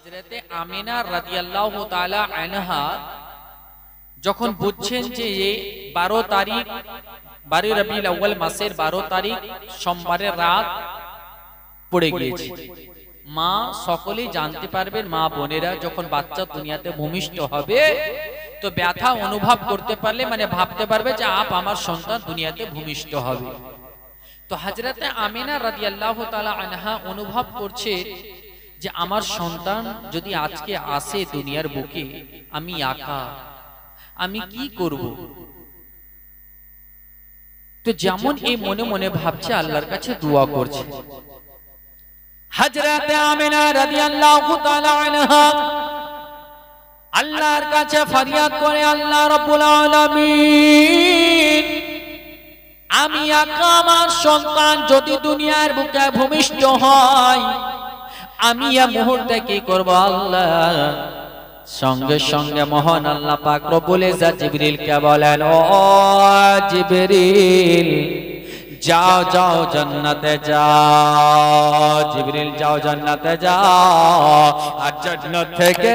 হযরতে আমিনা রাদিয়াল্লাহু তাআলা আনহা যখন বুঝছেন যে 12 তারিখ 12 রবিউল আউয়াল মাসের 12 তারিখ সোমবারের রাত পড়ে গিয়েছে, মা সকলেই জানতে পারবেন, মা বোনেরা যখন বাচ্চা দুনিয়াতে ভূমিষ্ঠ হবে তো ব্যথা অনুভব করতে পারলে মানে ভাবতে পারবে যে আমার সন্তান দুনিয়াতে ভূমিষ্ঠ হবে। তো হযরতে আমিনা রাদিয়াল্লাহু তাআলা আনহা অনুভব করছে যে আমার সন্তান যদি আজকে আসে দুনিয়ার বুকে, আমি একা, আমি কি করব? তো যেমন এই মনে মনে ভাবছে আল্লাহর কাছে দোয়া করছে। হযরতে আমিনা রাদিয়াল্লাহু তাআলা আনহা আল্লাহর কাছে ফরিয়াদ করে, আল্লাহ রাব্বুল আলামিন, আমি একা, আমার সন্তান যদি দুনিয়ার বুকে ভূমিষ্ঠ হয় আমি এই মুহূর্তে কি করব আল্লাহ? সঙ্গে সঙ্গে মহান আল্লাহ পাক রব্বুল ইজ্জত জিবরিলকে বলেন, ও জিবরিল যাও যাও জান্নাতে যাও, জিবরিল যাও জান্নাতে যাও, আর জান্নাত থেকে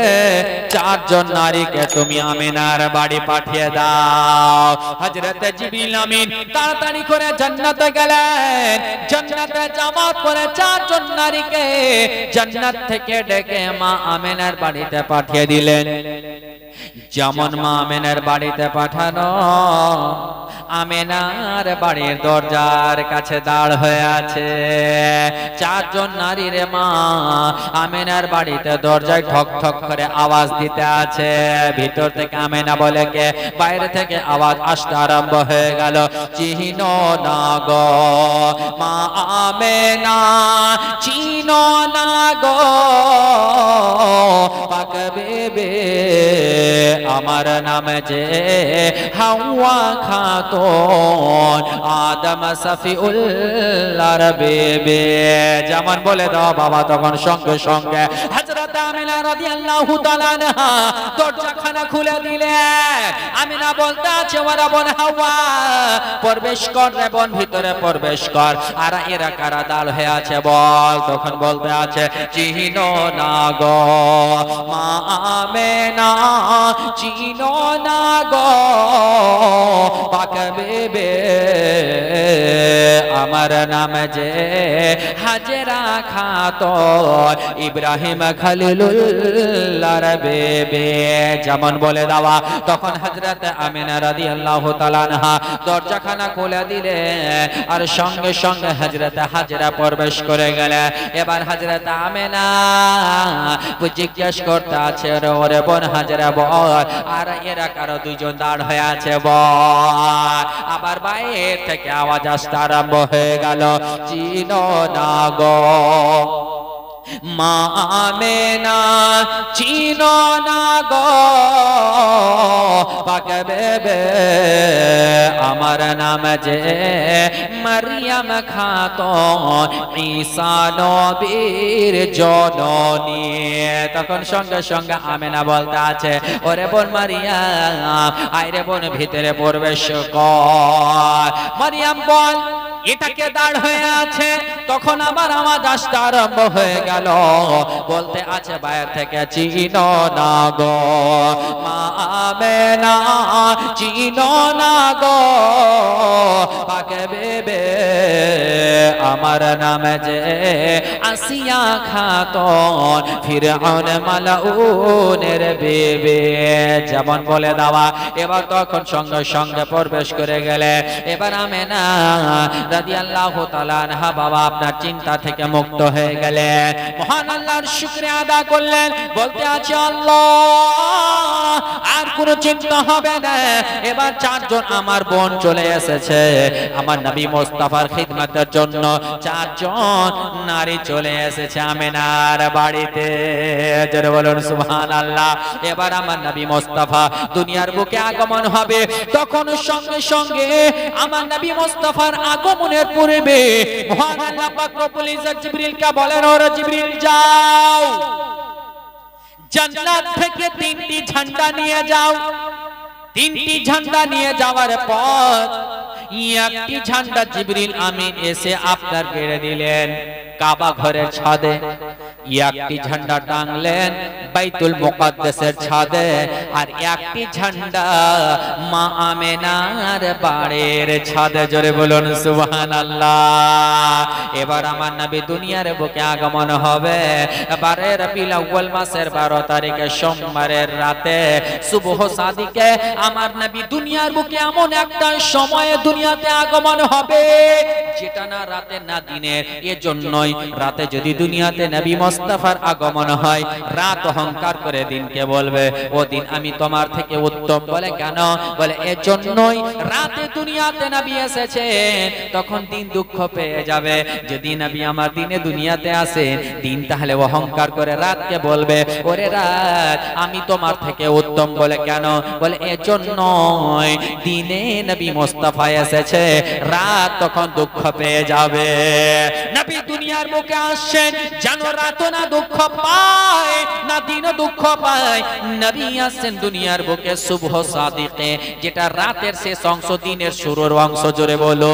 4 জন নারীকে তুমি আমিনার বাড়ি পাঠিয়ে দাও। হযরত জিবরিল আমিন তাড়াতাড়ি করে জান্নাতে গেলেন, জান্নাতে যাওয়ার পরে 4 জন নারীকে জান্নাত থেকে ডেকে মা আমিনার বাড়িতে পাঠিয়ে দিলেন। যেমন মা আমিনার বাড়িতে পাঠানো, আমিনার বাড়ির দরজার কাছে দাঁড় হয়ে আছে 4 জন নারী রে মা আমিনার বাড়িতে দরজায় ঠক ঠক করে আওয়াজ দিতে আছে। ভিতর থেকে আমিনা বলে কে, বাইরে থেকে আওয়াজ আসতে আরম্ভ হয়ে গেল, চিনো না গো মা আমিনা, চিনো না গো পাক বেবে, আমার নাম যে হাওয়া খাতুন, আদম সফিউল্লাহর বেবে। যেমন বলে দাও বাবা, তখন সঙ্গে সঙ্গে হযরত আমিনা রাদিয়াল্লাহু তাআলা আনহা দরজাখানা খুলে দিলেন। আমিনা বলতে আছে, ওরা বোন হাওয়া প্রবেশ কর রে বোন, ভিতরে প্রবেশ কর। আর এরা কারা দাঁড় হয়ে আছে বল? তখন বলতে আছে, চিনো না গো মা আমিনা, চিনো না গো পাক বেবে, আমার নাম যে হাজেরা খাতুন, ইব্রাহিম খলিলুল্লাহর বেবে। যেমন বলে দেওয়া, তখন হযরত আমিনা রাদিয়াল্লাহু তাআলা আনহা দরজাখানা খুলে দিলেন, আর সঙ্গে সঙ্গে হযরত হাজেরা প্রবেশ করে গেলেন। এবার হযরত আমিনা জিজ্ঞেস করতে আছে, ওরে বোন হাজেরা বল, আর এরা কারো 2 জন দাঁড় হয়ে আছে বল। আবার বাইরে থেকে আওয়াজ আসতে আরম্ভ হয়ে গেল, চিনো না গো মা আমিনা, চিনো না গো পাক বেবে, আমার নাম যে মারিয়াম খাতুন, ঈসা নবীর জননী। তখন সঙ্গে সঙ্গে আমিনা বলতে আছে, ওরে বোন মারিয়াম, আইরে বোন ভিতরে প্রবেশ কর। মারিয়াম বল, এটাকে দাঁড় হয়ে আছে। তখন আবার আওয়াজ আসতে আরম্ভ হয়ে গেল, বলতে আছে বাইরে থেকে, চিনো না গো মা আমিনা, চিনো না গো পাক বেবে, আমার নাম যে আসিয়া খাতুন, ফিরআউন মালাউনের বেবে। যেমন বলে দেওয়া, এবার তখন সঙ্গে সঙ্গে প্রবেশ করে গেলে। এবার আমিনা রাদিয়াল্লাহু তাআলা আনহা বাবা আপনার চিন্তা থেকে মুক্ত হয়ে গেলেন, মহান আল্লাহর শুকরিয়া আদা করলেন। বলতে আছে, আল্লাহ আর কোনো চিন্তা হবে না। এবার 4 জন আমার বোন চলে এসেছে, আমার নবী মুস্তাফার খিদমতের জন্য 4 জন নারী চলে এসেছে আমিনার বাড়িতে। জোরে বলুন সুবহানাল্লাহ। এবার আমার নবী মুস্তাফা দুনিয়ার বুকে আগমন হবে। তখন সঙ্গে সঙ্গে আমার নবী মুস্তাফার আগমনের পূর্বে মহান আল্লাহ পাক রব্বুল ইজ্জত জিবরিলকে বলেন, ওরে জিবরিল যাও, জান্নাত থেকে 3টি ঝান্ডা নিয়ে যাও। 3টি ঝান্ডা নিয়ে যাওয়ার পর একটি ঝান্ডা জিবরিল আমিন এসে আপনার গেড়ে দিলেন কাবা ঘরের ছাদে। একটি ঝান্ডা টাঙলেন বাইতুল মুকাদ্দাসের ছাদে, আর একটি ঝান্ডা মা আমেনার বাড়ির ছাদে। জোরে বলুন সুবহানাল্লাহ। এবার আমার নবী দুনিয়ার বুকে আগমন হবে 12 রবিউল আউয়াল মাসের 12 তারিখে সোমবারের রাতে সুবহ সাদিকে আমার নবী দুনিয়ার বুকে এমন একটা সময়ে দুনিয়াতে আগমন হবে যেটা না রাতে না দিনে। এজন্যই রাতে যদি দুনিয়াতে নবী মুস্তাফার আগমন হয়, রাত অহংকার করে দিনকে বলবে ও দিন আমি তোমার থেকে উত্তম। বলে কেন? বলে এজন্যই রাতে দুনিয়াতে নবী এসেছে, তখন দিন দুঃখ পেয়ে যাবে। যদি নবী আমার দিনে দুনিয়াতে আসেন, দিন তাহলে অহংকার করে রাতকে বলবে ওরে রাত আমি তোমার থেকে উত্তম। বলে কেন? বলে এজন্যই দিনে নবী মুস্তাফা এসেছে, রাত তখন দুঃখ পেয়ে যাবে। নবী দুনিয়ার বুকে আসছেন যেন রাত না দুঃখ পায় না দিনও দুঃখ পায়। নবী আসছেন দুনিয়ার বুকে সুবহ সাদিকে, যেটা রাতের শেষ অংশ দিনের শুরুর অংশ। জোরে বলো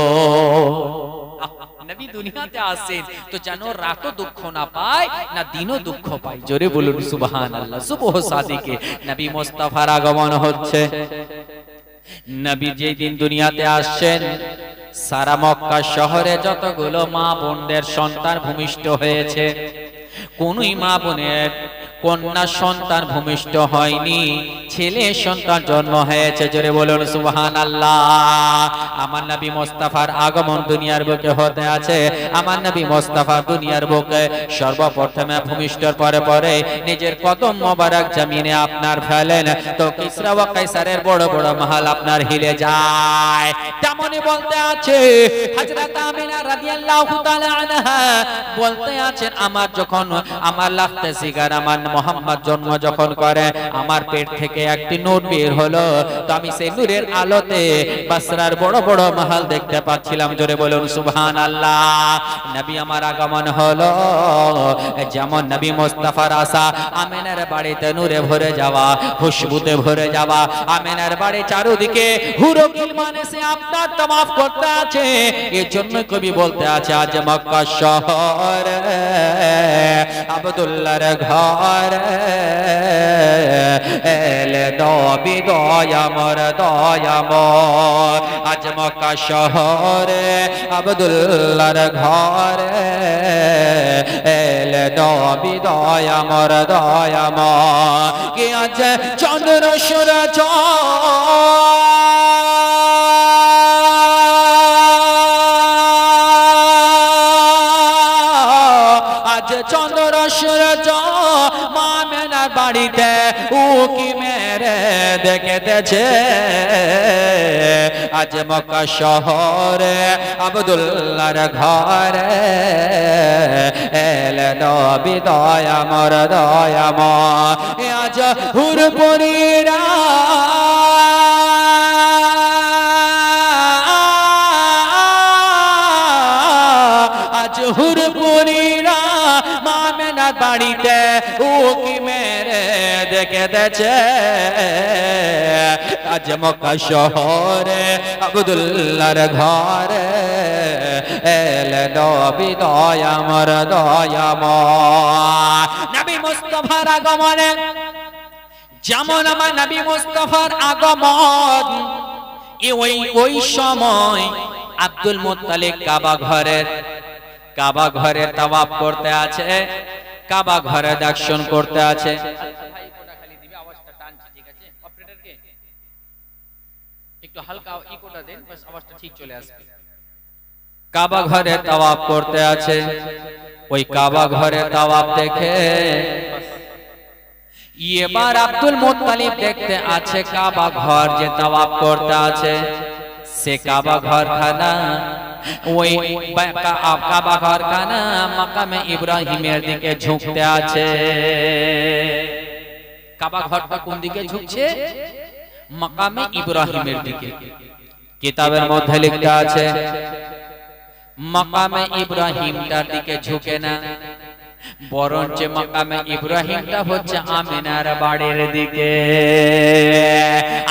নবী দুনিয়াতে আসেন তো যেন রাতও দুঃখ না পায় না দিনও দুঃখ পায়। জোরে বলুন সুবহানাল্লাহ। সুবহ সাদিকে নবী মুস্তাফার আগমন হচ্ছে। নবী যেই দিন দুনিয়াতে আসছেন, সারা মক্কা শহরে যতগুলো মা বোনদের সন্তান ভূমিষ্ঠ হয়েছে, কোনই মা বোনের কন্যা সন্তান ভূমিষ্ঠ হয়নি, ছেলে সন্তান জন্ম হয়েছে। জোরে বলুন সুবহানাল্লাহ। আমার নবী মুস্তাফার আগমন দুনিয়ার বুকে হতে আছে। আমার নবী মুস্তাফা দুনিয়ার বুকে সর্বপ্রথমে ভূমিষ্ঠর পরে পরে নিজের কদম মোবারক জমিনে আপনার ফেলেন, তো কিসরা ওয়া কাইসারের বড় বড় মহল আপনার হিলে যায়। তেমনি বলতে আছে হযরত আমিনা রাদিয়াল্লাহু তাআলা আনহা বলতে আছেন, আমার যখন আমার লাগতে সিগার আমার মোহাম্মদ জন্ম যখন করে, আমার পেট থেকে একটি নূর বের হলো, তো আমি সেই নূরের আলোতে বসরার বড় বড় মহল দেখতে পাচ্ছিলাম। জোরে বলুন সুবহানাল্লাহ। নবী আমার আগমন হলো, যেমন নবী মুস্তাফার আসা, আমিনার বাড়িতে নূরে ভরে যাওয়া, খুশবুতে ভরে যাওয়া। আমিনার বাড়ি চারদিকে হুর গিলমান এসে আপনার তাওয়াফ করতে আছে। এর জন্য কবি বলতে আছে আজ মক্কা শহর আব্দুল্লাহর ঘর, এলে নবী দয়ামর দয়ামর। আজ মক্কা শহরে আব্দুল্লাহর ঘর, এলে নবী দয়ামর দয়ামর। কে আজ চন্দ্র সূরজ চন্দ্র সূরজ মা আমেনার বাড়িতে উকি মেরে দেখতেছে। আজ মক্কা শহরে আব্দুল্লাহর ঘরে, এলে নবী দয়ামর দয়ামর। আজ হুরপুরীরা আজ হুরপুরীরা মা আমেনার বাড়িতে উকি মেরে দেখতেছে। আজ মক্কা শহরে আব্দুল্লাহর ঘরে, এলে নবী দয়ামর দয়ামর। নবী মুস্তাফার আগমনে যেমন আমার নবী মুস্তাফার আগমন, ওই সময় আব্দুল মুত্তালিব কাবা ঘরে তাওয়াফ করতে আছে, কাবা ঘরে দর্শন করতে আছে। একটু হালকা ইকোটা দেন, বাস আওয়াজটা ঠিক চলে আসবে। কাবা ঘরে তাওয়াফ করতে আছে, ওই কাবা ঘরে তাওয়াফ দেখে এবার আব্দুল মুত্তালিব দেখতে আছে কাবা ঘর যে তাওয়াফ করতে আছে, সে কাবা ঘর খানা ওই কাবা ঘর খানা মাকামে ইব্রাহিমের দিকে ঝুঁকতে আছে। কাবা ঘরটা কোন দিকে ঝুঁকছে? মাকামে ইব্রাহিমের দিকে। কিতাবের মধ্যে লেখা আছে মাকামে ইব্রাহিমটার দিকে ঝুঁকে না, বরঞ্চ মাকামে ইব্রাহিমটা হচ্ছে আমিনার বাড়ির দিকে।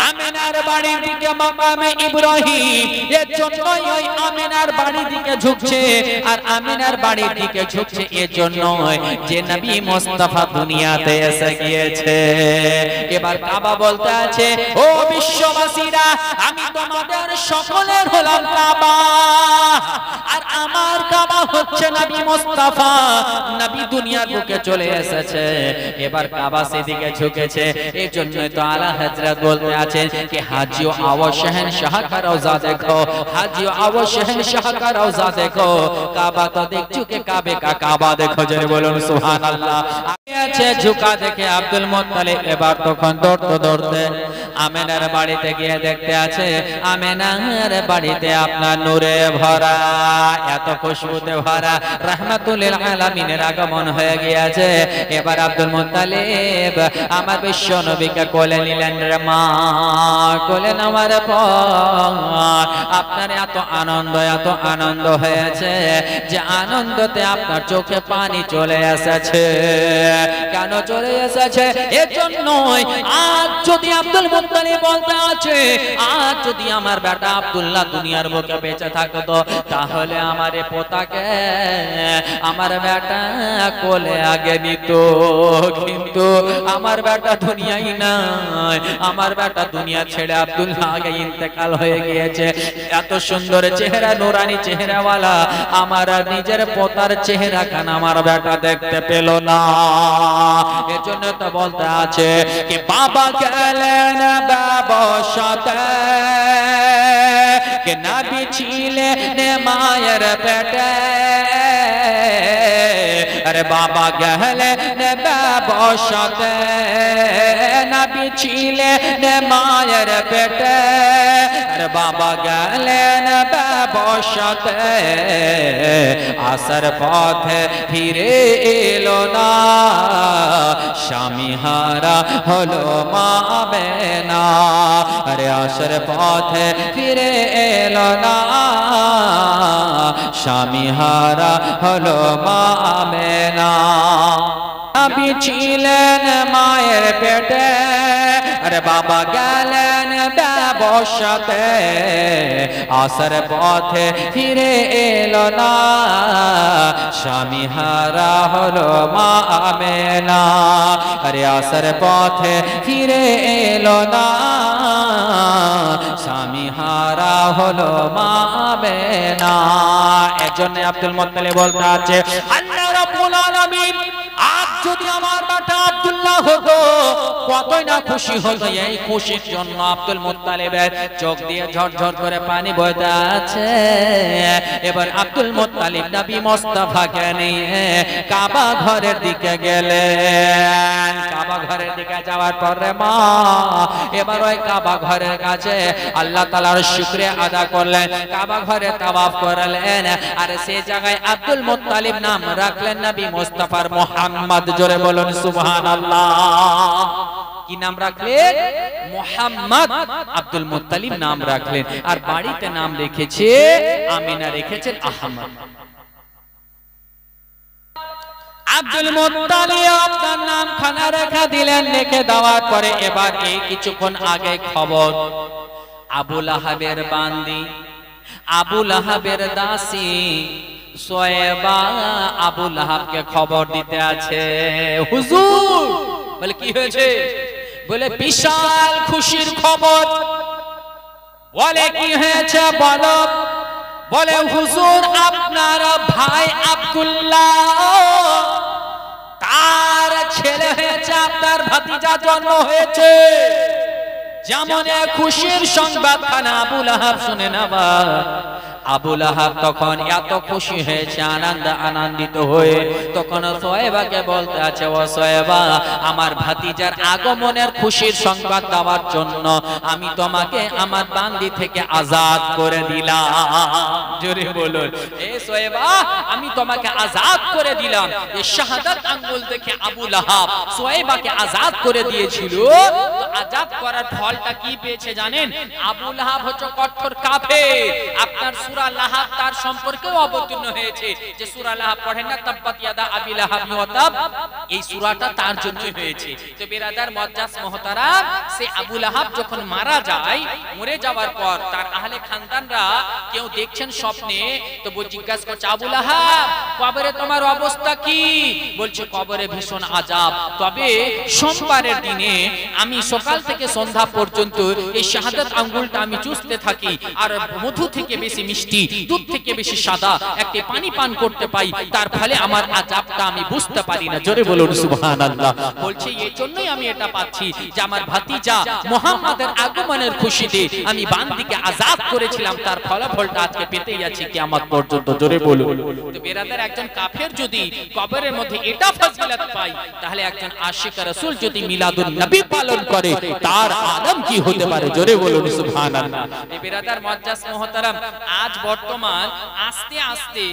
আমিনা আমিনার বাড়ির দিকে মাকামে ইব্রাহিম, এর জন্যই ওই আমিনার বাড়ির দিকে ঝুঁকছে। আর আমিনার বাড়ির দিকে ঝুঁকছে এর জন্যই যে নবী মুস্তাফা দুনিয়াতে এসে গিয়েছে। এবার কাবা বলতে আছে, ও বিশ্ববাসীরা, আমি তোমাদের সকলের হলাম কাবা, আর আমার কাবা হচ্ছে নবী মুস্তাফা। নবী দুনিয়ার বুকে চলে এসেছে, এবার কাবা সেদিকে ঝুঁকেছে। এই জন্যই তো আলা হযরত বলতে আছেন कि हाजियो आओ शहनशाह का रौजा देखो, हाजियो आओ शहनशाह का रौजा देखो, काबा तो देख चुके, काबे का काबा देखो। जरे बोलो सुभान अल्लाह। আছে ঝুঁকা দেখে আব্দুল মুত্তালিব এবার তখন দৌড়তে দৌড়তে আমিনার বাড়িতে গিয়ে দেখতে আছে আমিনার বাড়িতে আপনার নূরে ভরা, এত খুশবুতে ভরা, রাহমাতুল লিল আলামিনের আগমন হয়ে গিয়েছে। এবার আব্দুল মুত্তালিব আমার বিশ্ব নবীকে কোলে নিলেন। রে মা, কোলে নেওয়ার পর আপনার এত আনন্দ হয়েছে যে আনন্দতে আপনার চোখে পানি চলে এসেছে। কেন চলে এসেছে? এর জন্যই আজ যদি আব্দুল মুত্তালিব বলতে আছে, আজ যদি আমার বেটা আব্দুল্লাহ দুনিয়ার বুকে বেঁচে থাকতো, তাহলে আমার পোতাকে আমার বেটা কোলে আগে নিত। কিন্তু আমার বেটা দুনিয়াই নাই, আমার বেটা দুনিয়া ছেড়ে আব্দুল্লাহ আগে ইন্তেকাল হয়ে গিয়েছে। এত সুন্দর চেহারা, নুরানি চেহারাওয়ালা আমার নিজের পোতার চেহারা খান আমার বেটা দেখতে পেল না। এর জন্য তো বলতে আছে कि बाबा গেলেন ব্যবসাতে, कि নবী ছিলেন মায়ের পেটে। अरे बाबा গেলেন ব্যবসাতে, নবী ছিলেন মায়ের পেটে। अरे बाबा গেলেন ব্যবসাতে, আসার পথে ফিরে এলো না, স্বামী হারা হলো মা আমেনা। আরে আসার পথে ফিরে এলো না, স্বামী হারা হলো মা আমেনা। নবী ছিলেন মায়ের পেটে, আরে বাবা গেলেন ব্যবসাতে, আসার পথে ফিরে এলো না, স্বামী হারা হলো মা আমেনা। আরে আসার পথে ফিরে এলো না, স্বামী হারা হলো মা আমেনা। এজন্য আব্দুল মুত্তালিব বলতে আছে, আল্লাহ রাব্বুল আলামিন আজ যদি আমার বেটা আব্দুল্লাহ হতো, কতই না খুশি হতো। এই খুশির জন্য আব্দুল মুত্তালিবের চোখ দিয়ে ঝরঝর করে পানি বইতে আছে। এবার আব্দুল মুত্তালিব নবী মুস্তাফাকে নিয়ে কাবা ঘরের দিকে গেলেন। কাবা ঘরের দিকে যাওয়ার পরে মা এবার ওই কাবা ঘরের কাছে আল্লাহ তাআলার শুকরিয়া আদা করলেন, কাবা ঘরে তাওয়াফ করলেন। আর সেই জায়গায় আব্দুল মুত্তালিব নাম রাখলেন নবী মুস্তাফার মুহাম্মদ। জোরে বলুন সুবহানাল্লাহ। কি নাম রাখলেন? মুহাম্মদ। আব্দুল মুত্তালিব নাম রাখলেন। আর বাড়িতে নাম রেখেছে আমিনা, রেখেছেন আহমদ। আব্দুল মুত্তালিব আপনার নাম খানা রেখে দিলেন। রেখে দেওয়ার পরে এবার এই কিছুক্ষণ আগে খবর, আবু লাহাবের বান্দি, আবু লাহাবের দাসী সোয়েবা আবু লাহাবকে খবর দিতে আছে, হুজুর। বলে কি হয়েছে? বলে বিশাল খুশির খবর। বলে কি হয়েছে বলো? বলে হুজুর আপনার ভাই আব্দুল্লাহ, তার ছেলে হয়েছে, আপনার ভাতিজা জন্ম হয়েছে। যেমন খুশির সংবাদ খানা আবু লাহাব শুনে নেবা। আবু লাহাব তখন এত খুশি হয়েছে, আনন্দিত হয়ে তখন সোয়েবাকে বলতে আছে, ও সোয়েবা, আমার ভাতিজার আগমনের খুশির সংবাদ দেওয়ার জন্য আমি তোমাকে আমার বান্দি থেকে আজাদ করে দিলাম। জোরে বলুন, এ সোয়েবা, আমি তোমাকে আজাদ করে দিলাম। এই শাহাদাত আঙ্গুল থেকে আবু লাহাব সোয়েবাকে আজাদ করে দিয়েছিল। তো আযাব করার ফলটা কি পেয়েছে জানেন? আবু লাহাব হচ্ছে কঠোর কাফের। আপনার সূরা লাহাব তার সম্পর্কেও অবতীর্ণ হয়েছে, যে সূরা লাহাব পড়েন না, তাব্বাত ইয়াদা আবি লাহাব ওয়া তাব, এই সূরাটা তার জন্যই হয়েছে। তো বিরাদার মুআজ্জাজ মুহতারাম, সে আবু লাহাব যখন মারা যায়, মরে যাওয়ার পর তার আহলে খানদানরা কেউ দেখছেন স্বপ্নে, তো জিজ্ঞাসা করছে, আবু লাহাব কবরে তোমার অবস্থা কি? বলছে কবরে ভীষণ আযাব, তবে সোমবারের দিনে আমি সকাল থেকে সন্ধ্যা পর্যন্ত এই শাহাদাত আঙ্গুলটা আমি চুষতে থাকি, আর মধু থেকে বেশি মিষ্টি, দুধ থেকে বেশি সাদা একটি পানি পান করতে পাই, তার ফলে আমার আযাবটা আমি বুঝতে পারি না। জোরে বলুন সুবহানাল্লাহ। বলছে এই জন্যই আমি এটা পাচ্ছি যে আমার ভাতিজা মুহাম্মাদের আগমনের খুশিতে আমি বান্দিকে আযাব করেছিলাম, তার ফলাফলটা আজকে পেতেই যাচ্ছি কিয়ামত পর্যন্ত। জোরে বলুন। তো বেরাদার, একজন কাফের যদি কবরের মধ্যে এটা ফজিলত পায়, তাহলে একজন আশিক রাসূল যদি মিলাদুন নবী পালন করে, তার আলম কি হতে পারে? জোরে বলুন সুবহানাল্লাহ। এই বেরাদার মুআজ্জাজ মুহতারাম, আজ বর্তমান আস্তে আস্তে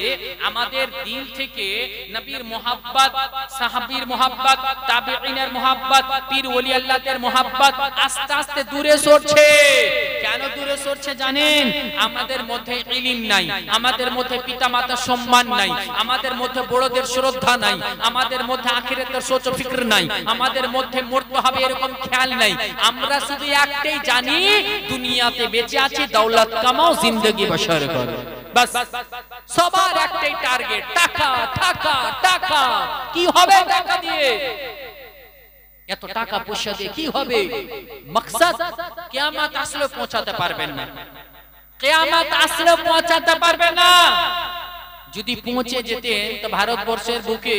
আমাদের দিল থেকে নবীর মুহাব্বত, সাহাবীর মুহাব্বত, তাবেঈনের মুহাব্বত, পীর ওলি আল্লাহদের মুহাব্বত আস্তে আস্তে দূরে সরছে। কেন দূরে সরছে জানেন? আমাদের মধ্যে ইলম নাই, আমাদের মধ্যে পিতামাতার সম্মান নাই, আমাদের মধ্যে বড়দের শ্রদ্ধা নাই, আমাদের মধ্যে আখিরাতের সোচ ফিকর নাই, আমাদের মধ্যে মরতে হবে এরকম খেয়াল নাই। আমরা শুধু একটাই জানি, দুনিয়াতে বেঁচে আছি, দৌলত কামাও, জিন্দেগি বসর করো, বাস। সবার একটাই টার্গেট, টাকা টাকা টাকা। কি হবে টাকা দিয়ে? এত টাকা পয়সা দিয়ে কি হবে? মাকসাদ কিয়ামত আসলে পৌঁছাতে পারবেন না, কিয়ামত আসলে পৌঁছাতে পারবেন না। যদি পৌঁছে যেতেন তো ভারতবর্ষের বুকে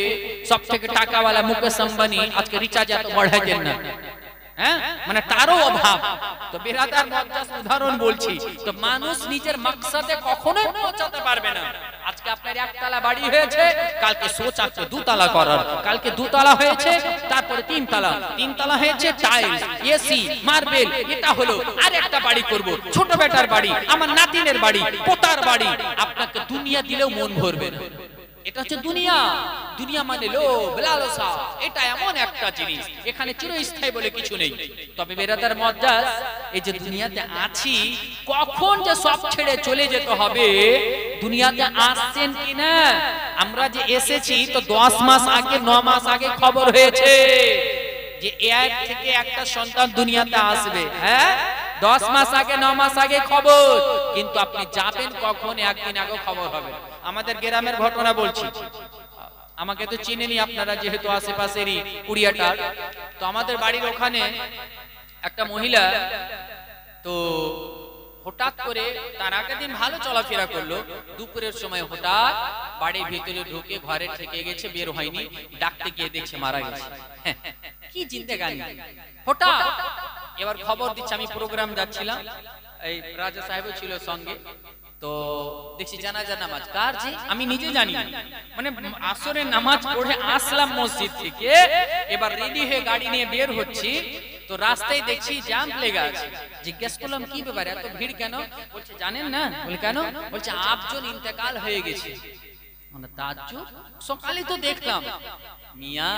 সবথেকে টাকাওয়ালা মুকেশ আম্বানি আজকে রিচার্জ এত বাড়াইতেন না, হ্যাঁ, মানে তারও অভাব। তো বেরাদার মুআজ্জাজ উদাহরণ বলছি, তো মানুষ নিজের মাকসাদে কখনোই পৌঁছাতে পারবে না। আজকে আপনার একতলা বাড়ি হয়েছে, কালকে সোচ আছে দুতলা করার, কালকে দুতলা হয়েছে, তারপরে তিনতলা, তিনতলা হয়েছে টাইলস, এসি, মার্বেল, এটা হলো আর একটা বাড়ি করব, ছোট বেটার বাড়ি, আমার নাতিনের বাড়ি, পোতার বাড়ি। আপনাকে দুনিয়া দিলেও মন ভরবে না। এটা হচ্ছে দুনিয়া। দুনিয়া মানে লোভ, লালসা, এটা এমন একটা জিনিস, এখানে চিরস্থায়ী বলে কিছু নেই। তবে বেরাদার মুআজ্জাজ, এই যে দুনিয়াতে আছি, কখন যে সব ছেড়ে চলে যেতে হবে, দুনিয়াতে আসছেন কিনা? আমরা যে এসেছি তো 10 মাস আগে 9 মাস আগে খবর হয়েছে যে এর থেকে একটা সন্তান দুনিয়াতে আসবে, হ্যাঁ, 10 মাস আগে 9 মাস আগে খবর। কিন্তু আপনি যাবেন কখন? একদিন আগে খবর হবে। আমাদের গ্রামের ঘটনা বলছি, আমাকে তো চিনেনি আপনারা, যেহেতু আশেপাশেরই কুড়িয়াটার। তো আমাদের বাড়ির ওখানে একটা মহিলা, তো হঠাৎ করে তার আগের দিন ভালো চলাফেরা করলো, দুপুরের সময় হঠাৎ বাড়ির ভিতরে ঢুকে ঘরে থেকে গেছে, বের হয়নি, ডাকতে গিয়ে দেখছে মারা গেছে। কি জিন্দেগানি হঠাৎ। এবার খবর দিচ্ছে, আমি প্রোগ্রাম যাচ্ছিলাম, এই রাজা সাহেব ছিল সঙ্গে, তো দেখছি জানাজা নামাজ কার, জি আমি নিজে জানি, মানে আসরের নামাজ পড়ে আসলাম মসজিদ থেকে, এবার রেডি হয়ে গাড়ি নিয়ে বের হচ্ছি, তো রাস্তায় দেখছি জ্যাম লেগে আছে। জিজ্ঞেস করলাম কি ব্যাপার, এত ভিড় কেন? বলছে জানেন না। বলে কেন? বলছে আপজন ইন্তেকাল হয়ে গেছে। মানে তাজ্জুব, সকালে তো দেখলাম। মিয়া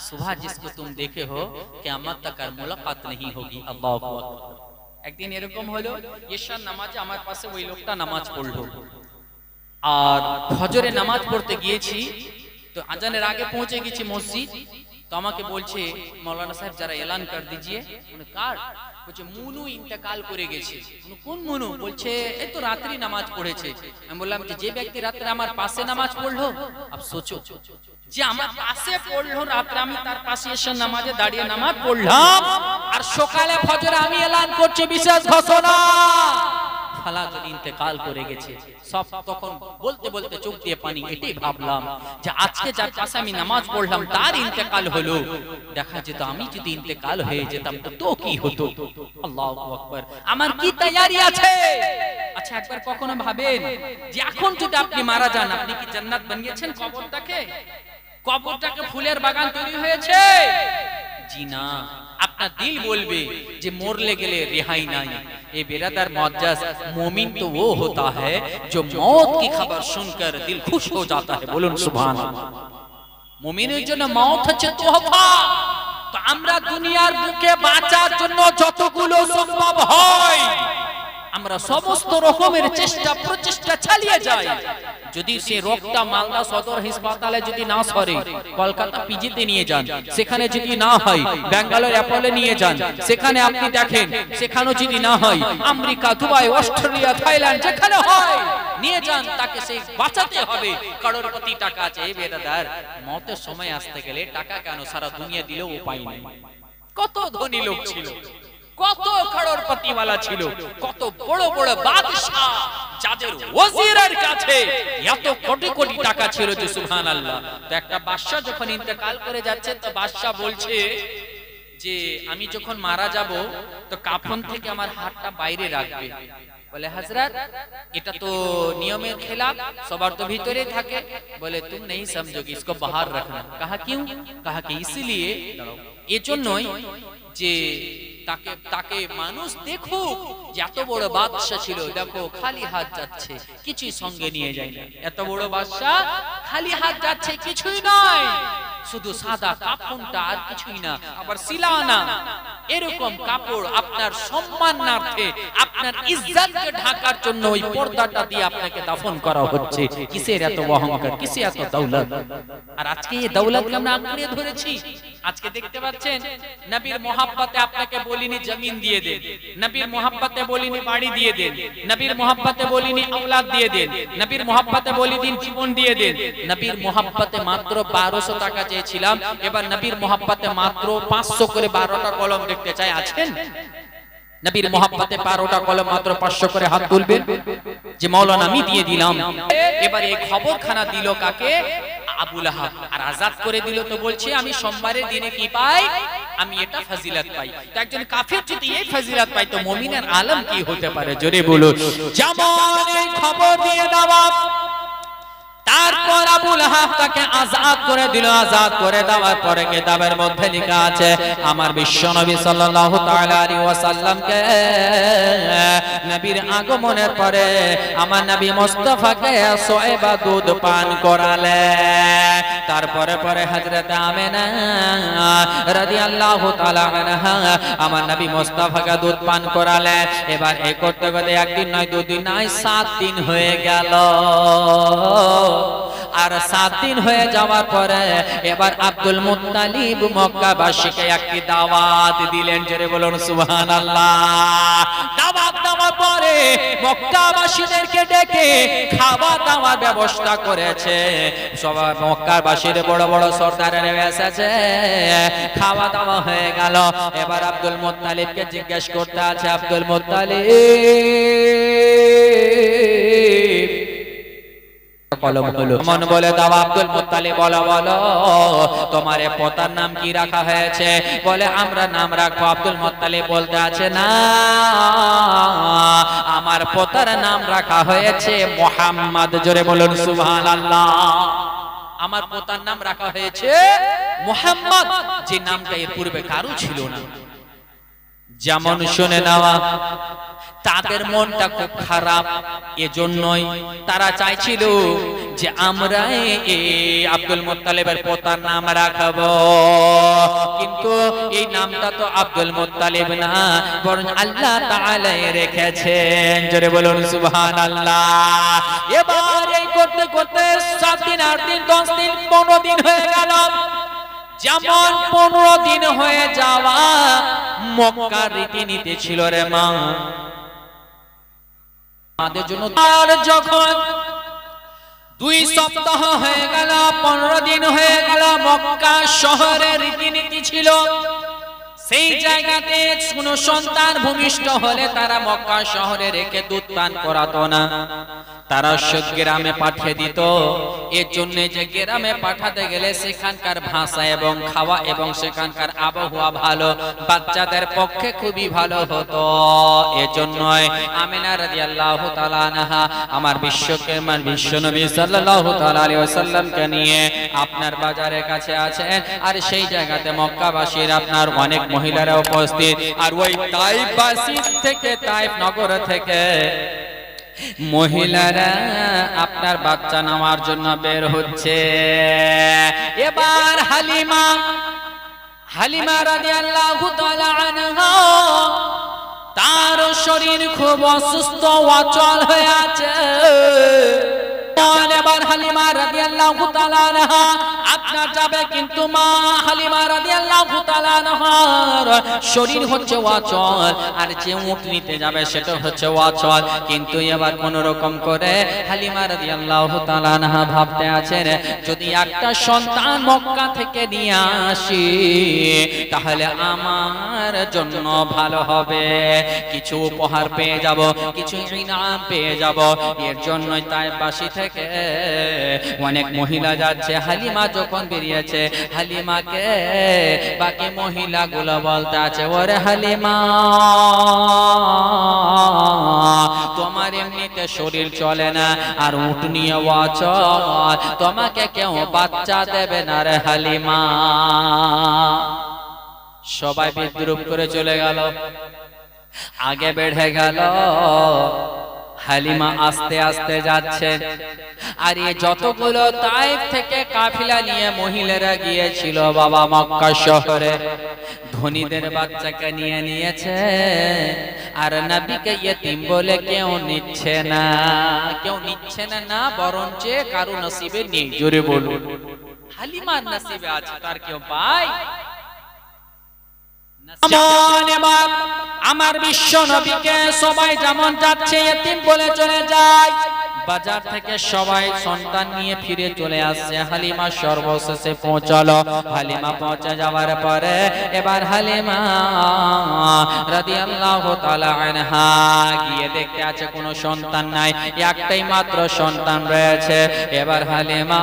সুবহ जिसको तुम देखे हो কিয়ামত तक আর মুলাকাত नहीं होगी। আল্লাহু আকবার। একদিন এরকম হলো, ইশার নামাজে আমার পাশে ওই লোকটা নামাজ পড়লো, আর ফজরে নামাজ পড়তে গিয়েছি, তো আজানের আগে পৌঁছে গেছি মসজিদ। তো আমাকে বলছে, মৌলানা সাহেব যারা এলান কর দিজিয়ে। মানে কার? বলছে মুনু ইন্তেকাল করে গেছে। কোন মুনু? বলছে এই তো রাত্রি নামাজ পড়েছে। আমি বললাম যে ব্যক্তি রাত্রে আমার পাশে নামাজ পড়লো, আপ সোচো, যে আমার পাশে পড়লো রাত্রে, আমি তার পাশে এসে নামাজে দাঁড়িয়ে নামাজ পড়লাম, আর সকালে ফজরে আমি এলান করছি বিশেষ ঘোষণা, ফালাতুল ইন্তেকাল করে গেছে। সব তখন বলতে বলতে চোখ দিয়ে পানি। এটাই ভাবলাম যে আজকে যার পাশে আমি নামাজ পড়লাম তার ইন্তেকাল হলো, দেখা যেত আমি যদি ইন্তেকাল হয়ে যেতাম তো কি হতো? আল্লাহু আকবার। আমার কি তৈরি আছে? আচ্ছা একবার কখনো ভাবেন যে এখন যদি আপনি মারা যান, আপনি কি জান্নাত বানিয়েছেন কবরটাকে? কবরটাকে ফুলের বাগান তৈরি হয়েছে? জি না। আপনার দিল বলবে যে মরলে গেলে রেহাই নাই। ए बिरादर मुअज्जज, मोमिन तो वो होता है जो मौत की खबर सुनकर दिल खुश हो जाता है। बोलुन सुभान अल्लाह। मोमिনের জন্য মওত হচ্ছে তোহফা। তো আমরা দুনিয়ার বুকে বাঁচার জন্য যতগুলো সম্ভব হয় আমরা সমস্ত রকমের চেষ্টা প্রচেষ্টা চালিয়ে যাই। যদি সে রোগটা মালদা সদর হাসপাতালে যদি না সরে, কলকাতা পিজিতে নিয়ে যান, সেখানে যদি না হয় ব্যাঙ্গালোর অ্যাপলে নিয়ে যান, সেখানে আপনি দেখেন, সেখানেও যদি না হয় আমেরিকা, দুবাই, অস্ট্রেলিয়া, থাইল্যান্ড যেখানে হয় নিয়ে যান, তাকে সেই বাঁচাতে হবে। করোড়পতি টাকা আছে। এই বেরাদার, মতের সময় আসতে গেলে টাকা কেন সারা দুনিয়া দিলেও উপায় নেই। কত ধনী লোক ছিল, কত করোড়পতি ওয়ালা ছিল, কত বড় বড় বাদশা যাদের ওয়াজিরের কাছে এত কোটি কোটি টাকা ছিল যে সুবহানাল্লাহ। তো একটা বাদশা যখন ইন্তেকাল করে যাচ্ছে, তো বাদশা বলছে যে আমি যখন মারা যাব তো কাফন থেকে আমার হাতটা বাইরে রাখবে। বলে হযরত এটা তো নিয়মের খেলাফ, সবার তো ভিতরে থাকে। বলে তুম नहीं समझोगे, इसको बाहर रखना। कहा क्यों? कहा कि इसलिए এজন্যই যে তাকে তাকে মানুষ দেখুক যে এত বড় বাদশা ছিল, দেখো খালি হাত যাচ্ছে, কিছুই সঙ্গে নিয়ে যায় না। এত বড় বাদশা খালি হাত যাচ্ছে, কিছুই নয়, শুধু সাদা কাপড়টা আর কিছুই না, আবার সিলানা এরকম কাপড় আপনার সম্মানার্থে, আপনার ইজ্জতকে ঢাকার জন্য ওই পর্দাটা দিয়ে আপনাকে দাফন করা হচ্ছে। কিসের এত অহংকার, কিসের এত দৌলত? আর আজকে এই দৌলতকে আমরা আঁকড়ে ধরেছি। আজকে দেখতে পাচ্ছেন, নবীর মোহাব্বতে আপনাকে বলিনি জমিন দিয়ে দেন, নবীর মোহাব্বতে বলিনি বাড়ি দিয়ে দেন, নবীর মোহাব্বতে বলিনি औलाद দিয়ে দেন, নবীর মোহাব্বতে বলি দিন জীবন দিয়ে দেন। নবীর মোহাব্বতে মাত্র 1200 টাকা চেয়েছিলাম, এবার নবীর মোহাব্বতে মাত্র 500 করে 12টা কলম দেখতে চাই। আছেন? নবীর মোহাব্বতে 12টা কলম মাত্র 500 করে হাত তুলবেন যে মাওলানা আমি দিয়ে দিলাম। এবার এই খবরখানা দিল কাকে? আবু লাহাব। আর আজাদ করে দিল। তো বলছে আমি সোমবারের দিনে কি পাই? আমি এটা ফজিলত পাই। তো একজন কাফির যদি এই ফজিলত পাই, তো মুমিনের আলম কি হতে পারে? জোরে বলুন। যেমন এই খবর দিয়ে দেওয়া, তারপর আবু লাহাব তাকে আজাদ করে দিল। আজাদ করে দেওয়ার পরে কিতাবের মধ্যে লেখা আছে, আমার বিশ্বনবী সাল্লাল্লাহু তাআলা আলাইহি ওয়াসাল্লামকে নবীর আগমনের পরে আমার নবী মুস্তাফাকে সোয়েবা দুধ পান করালে। তারপরে পরে হযরত আমিনা রাদিয়াল্লাহু তাআলা আনহা আমার নবী মুস্তাফাকে দুধ পান করালে। এবার এই করতে করতে একদিন নয়, দুদিন নয়, 7 দিন হয়ে গেল। আর 7 দিন হয়ে যাওয়ার পরে এবার আব্দুল মুত্তালিব মক্কাবাসীকে একটি দাওয়াত দিলেন। জোরে বলুন সুবহানাল্লাহ। দাওয়াত দেওয়ার পরে মক্কাবাসীদেরকে ডেকে খাওয়া দাওয়ার ব্যবস্থা করেছে। সবাই মক্কাবাসীর বড় বড় সর্দারেরা এসেছে, খাওয়া দাওয়া হয়ে গেল। এবার আব্দুল মুত্তালিবকে জিজ্ঞেস করতে আছে, আব্দুল মুত্তালিব কলম হলো, মন বলে দাও আব্দুল মুত্তালিব বলো বলো তোমার পোতার নাম কি রাখা হয়েছে? বলে আমরা নাম রাখবো। আব্দুল মুত্তালিব বলতে আছে না, আমার পোতার নাম রাখা হয়েছে মুহাম্মদ। জোরে বলুন সুবহানাল্লাহ। আমার পোতার নাম রাখা হয়েছে মুহাম্মদ, যে নামটা এর পূর্বে কারো ছিল না। যেমন শুনে নেওয়া, তাদের মনটা খুব খারাপ, এজন্যই তারা চাইছিল যে আমরা এই আব্দুল মুত্তালিবের পোতার নাম রাখবো। কিন্তু এই নামটা তো আব্দুল মুত্তালিব না, বরং আল্লাহ তাআলা রেখেছেন। জোরে বলুন সুবহানাল্লাহ। এবার এই করতে করতে 7 দিন, 8 দিন, 10 দিন, 15 দিন হয়ে গেল। যেমন 15 দিন হয়ে যাওয়া মক্কার রীতিনীতি ছিল রে মা, আমাদের জন্য। আর যখন 2 সপ্তাহ হয়ে গেল, 15 দিন হয়ে গেল, মক্কা শহরের রীতিনীতি ছিল সেই জায়গাতে কোনো সন্তান ভূমিষ্ঠ হলে তারা মক্কা শহরে রেখে দুধ পান করাতো না, তারা গ্রামে পাঠিয়ে দিত। এর জন্য যে গ্রামে পাঠাতে গেলে সেখানকার ভাষা এবং খাওয়া এবং সেখানকার আবহাওয়া ভালো, বাচ্চাদের পক্ষে খুবই ভালো হতো। এজন্যই আমিনা রাদিয়াল্লাহু তাআলা আনহা আমার বিশ্বনবী সাল্লাল্লাহু তাআলা আলাইহি ওয়াসাল্লামকে নিয়ে আপনার বাজারের কাছে আছেন। আর সেই জায়গাতে মক্কাবাসীর আপনার অনেক মহিলারা উপস্থিত। আর ওই তাইফবাসী থেকে, তাইফ নগর থেকে মহিলারা আপনার বাচ্চা নেওয়ার জন্য বের হচ্ছে। এবার হালিমা রাদিয়াল্লাহু তাআলা আনহা তার শরীর খুব অসুস্থ অচল হয়ে আছে। এবার হালিমা রাদিয়াল্লাহু তাআলা আনহা আপনার যাবে, কিন্তু মা হালিমা রাদিয়াল্লাহু তাআলা আনহার শরীর হচ্ছে অচল, আর যে উট নিতে যাবে সেটা হচ্ছে অচল। কিন্তু এবার কোন রকম করে হালিমা রাদিয়াল্লাহু তাআলা আনহা ভাবতে আছেন, যদি একটা সন্তান মক্কা থেকে নিয়ে আসি তাহলে আমার জন্য ভালো হবে, কিছু উপহার পেয়ে যাব, কিছু ইনাম পেয়ে যাব। এর জন্যই তায়েফবাসী থেকে অনেক মহিলা যাচ্ছে। হালিমা যখন বেরিয়েছে, হালিমাকে বাকি মহিলাগুলো বলতে আছে, ওরে হালিমা, তোমার এমনিতে শরীর চলে না, আর উট নিয়ে অচল, তোমাকে কেউ বাচ্চা দেবে না রে হালিমা। সবাই বিদ্রুপ করে চলে গেল, আগে বেড়ে গেল। হালিমা আস্তে আস্তে যাচ্ছে, আর এই যতগুলো তায়েফ থেকে কাফিলা নিয়ে মহিলারা গিয়েছিল বাবা মক্কা শহরে, ধনীদের বাচ্চাকে নিয়ে নিয়েছে, আর নবীকে ইয়েতিম বলে কেউ নিচ্ছে না, কেউ নিচ্ছে না, না বরঞ্চ কারো নসিবে নেই। জোরে বলুন, হালিমার নসিবে আছে, তার কেউ পায়। আমার বিশ্ব নবীকে সবাই যেমন যাচ্ছে ইতিম বলে চলে যায়, বাজার থেকে সবাই সন্তান নিয়ে ফিরে চলে আসছে। হালিমা সর্বশেষে পৌঁছালো। হালিমা পৌঁছে যাওয়ার পরে এবার হালিমা রাদিয়াল্লাহু তাআলা আনহা গিয়ে দেখতে আছে কোনো সন্তান নাই, একটাই মাত্র সন্তান রয়েছে। এবার হালিমা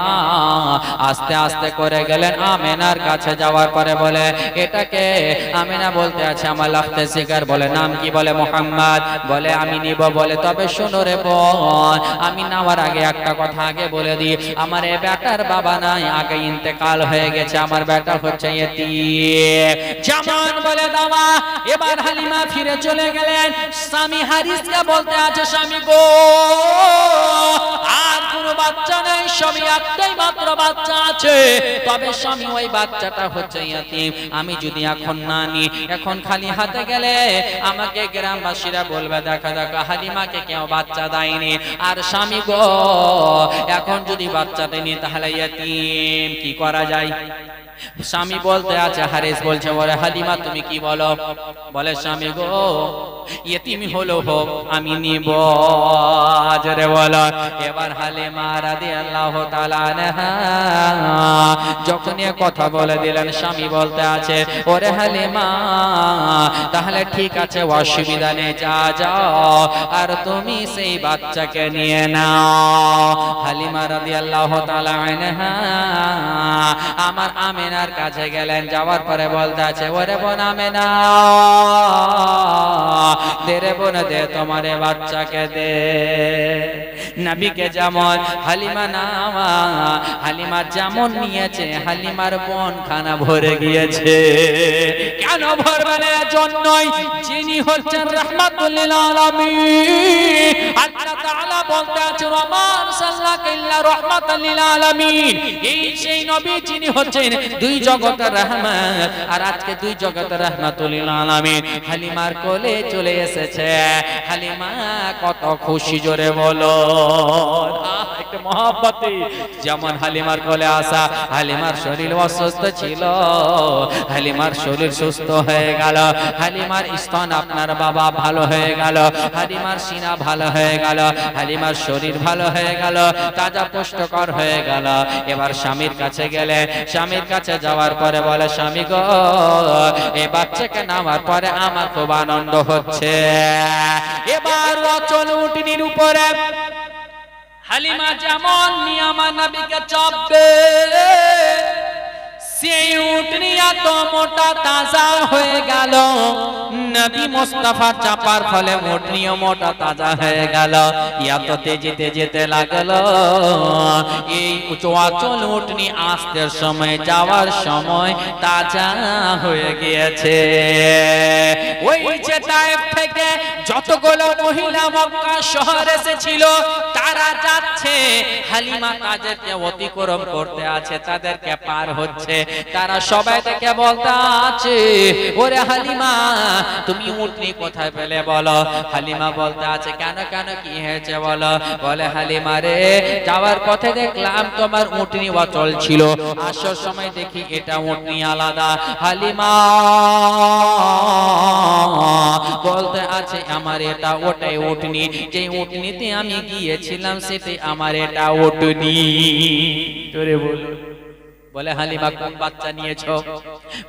আস্তে আস্তে করে গেলেন আমেনার কাছে, যাওয়ার পরে বলে, এটাকে আমেনা বলতে আছে আমার লাফতে শিকার, বলে নাম কি? বলে মুহাম্মদ। বলে আমি নিব। বলে তবে শোনো রে বোন, আমি নেওয়ার আগে একটা কথা আগে বলে দিই, আমার এ বেটার বাবা নাই, আগে ইন্তেকাল হয়ে গেছে, আমার বেটা হচ্ছে ইতিম। যেমন বলে দাওয়া। এবার হালিমা ফিরে চলে গেলেন, স্বামী হারিসকে বলতে আছে, স্বামী গো, আর কোনো বাচ্চা নেই, স্বামী একটাই মাত্র বাচ্চা আছে, তবে স্বামী ওই বাচ্চাটা হচ্ছে ইতিম, আমি যদি এখন না নি, এখন খালি হাতে গেলে আমাকে গ্রামবাসীরা বলবে দেখা দেখা হালিমাকে কেউ বাচ্চা দেয়নি, আর স্বামী গো এখন যদি বাচ্চাটা নি তাহলে ইতিম, কি করা যায়? স্বামী বলতে আছে, হারিস বলছে, বলে হালিমা তুমি কি বলো? বলে স্বামী গো ইতিম হলো হোক, আমি নিব। জোরে বলো। এবার হালিমা রাদিয়াল্লাহু তাআলা আনহা যখন এ কথা বলে দিলেন, স্বামী বলতে আছে, ওরে হালিমা তাহলে ঠিক আছে, অসুবিধা নেই, যা যাও আর তুমি সেই বাচ্চাকে নিয়ে নাও। হালিমা রাদিয়াল্লাহু তাআলা আনহা আমার আমেনার কাছে গেলেন, যাওয়ার পরে বলতে আছে, ওরে বোন আমেনা, দে রে বোন দে, তোমার বাচ্চাকে দে। নবীকে যেমন হালিমা নামা, হালিমা যেমন নিয়েছে, হালিমার বন খানা ভরে গিয়েছে। কেন ভরবে না? জন্যই যিনি হচ্ছেন রাহমাতুল লিল আলামিন। আল্লাহ তাআলা বলতে আছে, ওয়া আরসালনাকা ইল্লা রাহমাতাল লিল আলামিন। এই সেই নবী যিনি হচ্ছেন দুই জগতের রহমত, আর আজকে দুই জগতের রাহমাতুল লিল আলামিন হালিমার কোলে চলে এসেছে। হালিমা কত খুশি, জোরে বলো। একটু মহব্বতে যেমন হালিমার কোলে আসা, হালিমার শরীর অসুস্থ ছিল, হালিমার শরীর সুস্থ হয়ে গেল, হালিমার স্তন আপনার বাবা ভালো হয়ে গেল, হালিমার সিনা ভালো হয়ে গেল, হালিমার শরীর ভালো হয়ে গেল, তাজা পুষ্টকর হয়ে গেল। এবার স্বামীর কাছে গেলে, স্বামীর কাছে যাওয়ার পরে বলে, স্বামী গো এই বাচ্চাকে নামার পরে আমার খুব আনন্দ হচ্ছে। এবার অচল উটনির উপরে হালিমা যেমন নিয়ামা নবীকে চাপবে, সেই উটনি এত মোটা তাজা হয়ে গেল, নবী মুস্তাফা চাপার ফলে উটনিও মোটা তাজা হয়ে গেল। এত তেজিতে যেতে লাগলো, এই অচল উটনি আসতের সময় যাওয়ার সময় তাজা হয়ে গিয়েছে। ওই যে তায়েফ থেকে যতগুলো মহিলা মক্কা শহরে এসেছিল তারা যাচ্ছে, হালিমা তাদেরকে অতিক্রম করতে আছে, তাদেরকে পার হচ্ছে। তারা সবাই থেকে বলতে আছে, ওরে হালিমা তুমি উটনি কোথায় পেলে বলো। হালিমা বলতে আছে, কেন কেন কি হয়েছে বলো। বলে হালিমা রে, যাওয়ার পথে দেখলাম তোমার উটনি অচল ছিল, আসার সময় দেখি এটা উটনি আলাদা। হালিমা বলতে আছে, আমার এটা ওটাই উটনি, যে উটনিতে আমি গিয়েছিলাম সেটাই আমার এটা উটনি। তোরে বলো। বলে হালিমা কোন বাচ্চা নিয়েছো।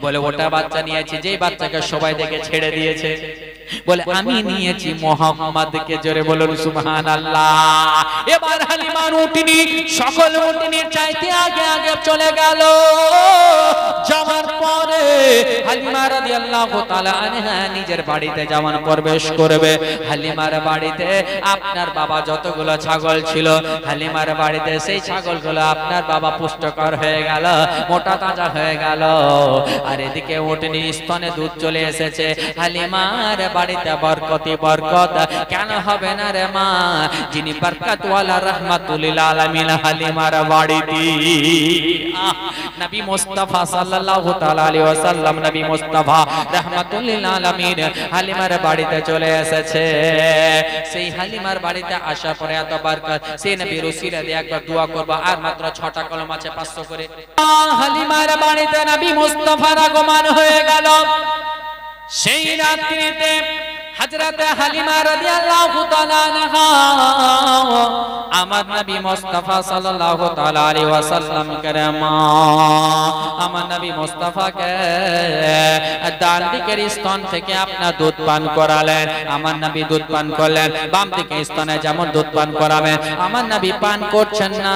বলে ওটা বাচ্চা নিয়েছি যেই বাচ্চাকে সবাই দেখে ছেড়ে দিয়েছে। বলে আমি নিয়েছি মুহাম্মাদকে। জোরে বলুন সুবহানাল্লাহ। এবার হালিমার উটনি সকল উটনির চাইতে আগে আগে চলে গেল। যাওয়ার পরে হালিমা রাদিয়াল্লাহু তাআলা আনহা নিজের বাড়িতে যেমন প্রবেশ করবে, হালিমার বাড়িতে আপনার বাবা যতগুলো ছাগল ছিল, হালিমার বাড়িতে সেই ছাগলগুলো আপনার বাবা পুষ্টকর হয়ে গেল, মোটা তাজা হয়ে গেল। আর এদিকে উটনি স্তনে দুধ চলে এসেছে। হালিমার বাড়িতে বরকতি বরকত কেন হবে না রে মা, যিনি বরকত ওয়ালা রাহমাতুল লিল আলামিন হালিমার বাড়িতে। নবী মুস্তাফা সাল্লাল্লাহু তাআলা আলাইহি ওয়াসাল্লাম, নবী মুস্তাফা রাহমাতুল লিল আলামিন হালিমার বাড়িতে চলে এসেছে। সেই হালিমার বাড়িতে আসার পরে এত বরকত, সেই নবীর উসিলা দিয়ে একবার দোয়া করব। আর মাত্র 6টা কলম আছে, 500 করে। হালিমার বাড়িতে নবী মুস্তাফার আগমন হয়ে গেল। সেই রাত্রিতে হযরত হালিমা রাদিয়াল্লাহু তাআলা আনহা আমার নবী মুস্তাফা সাল্লাল্লাহু তাআলা আলাইহি ওয়াসাল্লাম কেরামা, আমার নবী মুস্তাফাকে ডান দিকের স্তন থেকে আপনার দুধ পান করালেন। আমার নবী দুধ পান করলেন। বাম দিকের স্তনে যেমন দুধ পান করাবেন, আমার নবী পান করছেন না।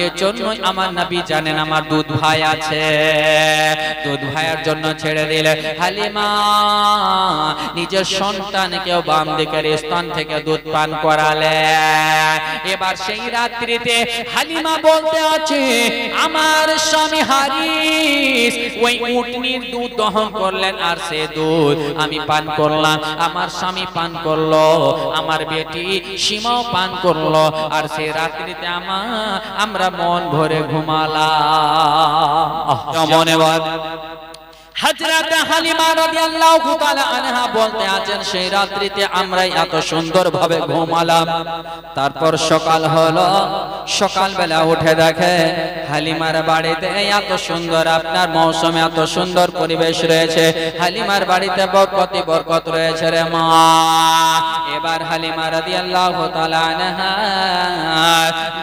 এর জন্যই আমার নবী জানেন আমার দুধ ভাই আছে, দুধ ভাইয়ের জন্য ছেড়ে দিলেন। হালিমা নিজের সন্তানকেও বাম দিকের স্তন থেকে দুধ পান করালেন। এবার সেই রাত্রিতে হালিমা বলতে আছে, আমার স্বামী হারিস ওই উটনির দুধ দহন করলেন, আর সে দুধ আমি পান করলাম, আমার স্বামী পান করলো, আমার বেটি সীমাও পান করলো। আর সে রাত্রিতে আমরা মন ভরে ঘুমালাম। মনে বল হযরত হালিমা রাদিয়াল্লাহু তাআলা আনহা বলতে আছেন, সেই রাত্রিতে আমরা এত সুন্দর ভাবে ঘুমালাম। তারপর সকাল হলো, সকালবেলা উঠে দেখে হালিমার বাড়িতে এত সুন্দর আপনার মৌসুমে এত সুন্দর পরিবেশ রয়েছে, হালিমার বাড়িতে বরকতি বরকত রয়েছে রে মা। এবার হালিমা রাদিয়াল্লাহু তাআলা আনহা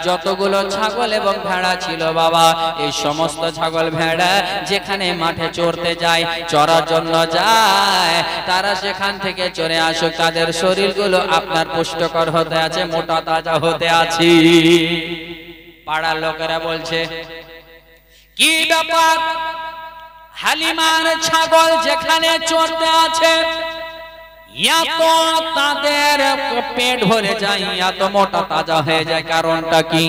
যতগুলো ছাগল এবং ভেড়া ছিল বাবা, এই সমস্ত ছাগল ভেড়া যেখানে মাঠে চড়তে যায়, চড়ার জন্য যায়, তারা সেখান থেকে চড়ে আসুক, তাদের শরীরগুলো আপনার পুষ্টকর হতে আছে, মোটা তাজা হতে আছে। পাড়ার লোকেরা বলছে, কি ব্যাপার হালিমার ছাগল যেখানে চড়তে আছে এত তাদের পেট ভরে যায়, এত মোটা তাজা হয়ে যায়, কারণটা কি?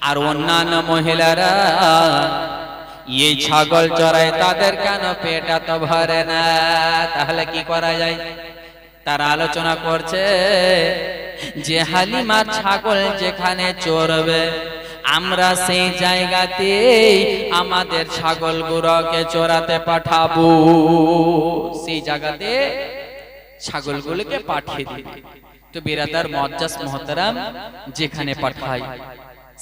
আর অন্যান্য মহিলারা এই ছাগল চড়ায়, তাদের কেন পেট এত ভরে না? তাহলে কি করা যায়? তারা আলোচনা করছে যে হালিমার ছাগল যেখানে চড়বে আমরা সেই জায়গাতে আমাদের ছাগলগুলোকে চড়াতে পাঠাবো, সেই জায়গাতে ছাগলগুলোকে পাঠিয়ে দিই। তো বিরাদার মুআজ্জাজ মুহতারাম, যেখানে পাঠায়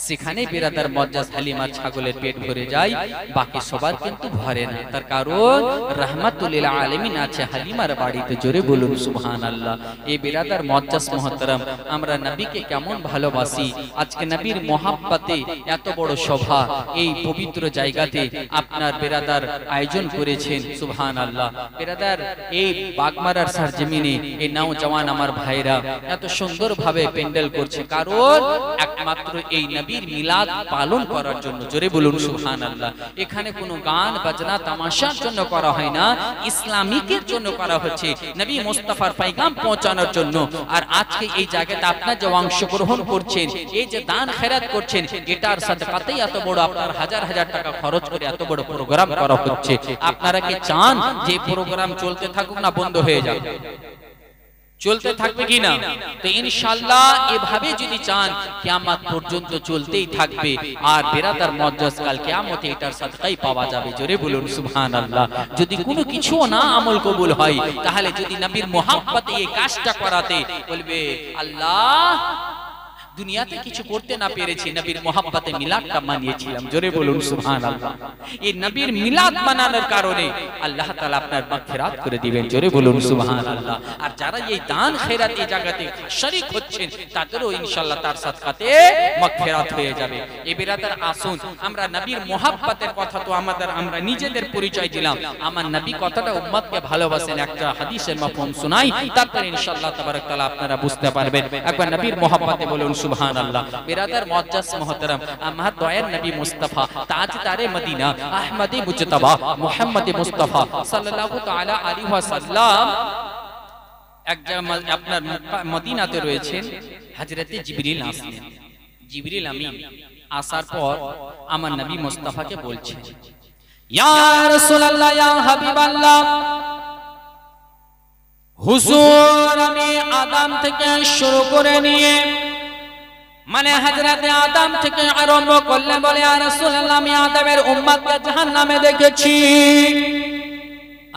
সেখানে বিরাদার মুআজ্জাজ হালিমার ছাগলের পেট ভরে যায়, বাকি সবার কিন্তু ভরে না। তার কারণ রাহমাতুল লিল আলামিন আছে হালিমার বাড়িতে। জোরে বলুন সুবহানাল্লাহ। এই বিরাদার মুআজ্জাজ মুহতারাম, আমরা নবীকে কেমন ভালোবাসি। আজকে নবীর মোহাব্বতে এত বড় সভা এই পবিত্র জায়গাতে আপনার বিরাদার আয়োজন করেছেন। সুবহানাল্লাহ। বিরাদার এই বাগমারার সরজমিনে এই নওজওয়ান আমার ভাইরা এত সুন্দরভাবে প্যান্ডেল করছে, কারণ একমাত্র এই নবীর মিলাদ পালন করার জন্য। জোরে বলুন সুবহানাল্লাহ। এখানে কোনো গান বাজনা তামাশার জন্য করা হয় না, ইসলামিকের জন্য করা হচ্ছে, নবী মুস্তাফার পয়গাম পৌঁছানোর জন্য। আর আজকে এই জায়গাতে আপনারা যে অংশগ্রহণ করছেন, এই যে দান খেরাত করছেন, এটার সাদকাতেই এত বড় আপনার হাজার হাজার টাকা খরচ করে এত বড় প্রোগ্রাম করা হচ্ছে। আপনারা কি চান যে প্রোগ্রাম চলতে থাকুক না বন্ধ হয়ে যাক? চলতে থাকবে কি না? তো ইনশাআল্লাহ এভাবে যদি চান কিয়ামত পর্যন্ত চলতেই থাকবে। আর বেরাদার মুআজ্জাজ কাল কিয়ামতে এটার সাদকাই পাওয়া যাবে। জোরে বলুন সুবহানাল্লাহ। যদি কোনো কিছু না আমল কবুল হয়, তাহলে যদি নবীর মুহাব্বতে এই কাজটা করাতে বলবে আল্লাহ দুনিয়াতে কিছু করতে না পেরেছি, নবীর মুহাব্বতে মিলাদটা মানিয়েছিলাম। জোরে বলুন সুবহানাল্লাহ। এই নবীর মিলাদ মানানোর কারণে আল্লাহ তাআলা আপনার মাগফিরাত করে দিবেন। জোরে বলুন সুবহানাল্লাহ। আর যারা এই দান খেরাত এই জায়গাতে শরীক হচ্ছেন তাদেরও ইনশাআল্লাহ তার সাদকাতে মাগফিরাত হয়ে যাবে। এই বিরাদার আসুন আমরা নবীর মুহাব্বতের কথা তো আমরা নিজেদের পরিচয় দিলাম। আমার নবী কতটা উম্মতকে ভালোবাসেন একটা হাদিসের মাফহুম শোনাই, তারপর ইনশাআল্লাহ তাবারাক তাআলা আপনারা বুঝতে পারবেন। একবার নবীর মুহাব্বতে বলুন সুবহানাল্লাহ। বিরাদার মুআজ্জাজ মুহতারাম, আমার দয়ার নবী মুস্তাফা তাজদারে মদিনা আহমদে মুজতবা মুহাম্মদে মুস্তাফা সাল্লাল্লাহু তাআলা আলাইহি ওয়াসাল্লাম এক জায়গায় আপনার মদিনাতে রয়েছেন। হযরতে জিবরিল আসলেন। জিবরিল আমিন আসার পর আমার নবী মুস্তাফাকে বলছেন, ইয়া রাসূলুল্লাহ ইয়া হাবিবাল্লাহ, হুজুর আমি আদম থেকে শুরু করে নিয়ে মানে হযরতে আদম থেকে আরম্ভ করলে বলে ইয়া রাসূলুল্লাহ আমি আদমের উম্মতকে জাহান্নামে দেখেছি,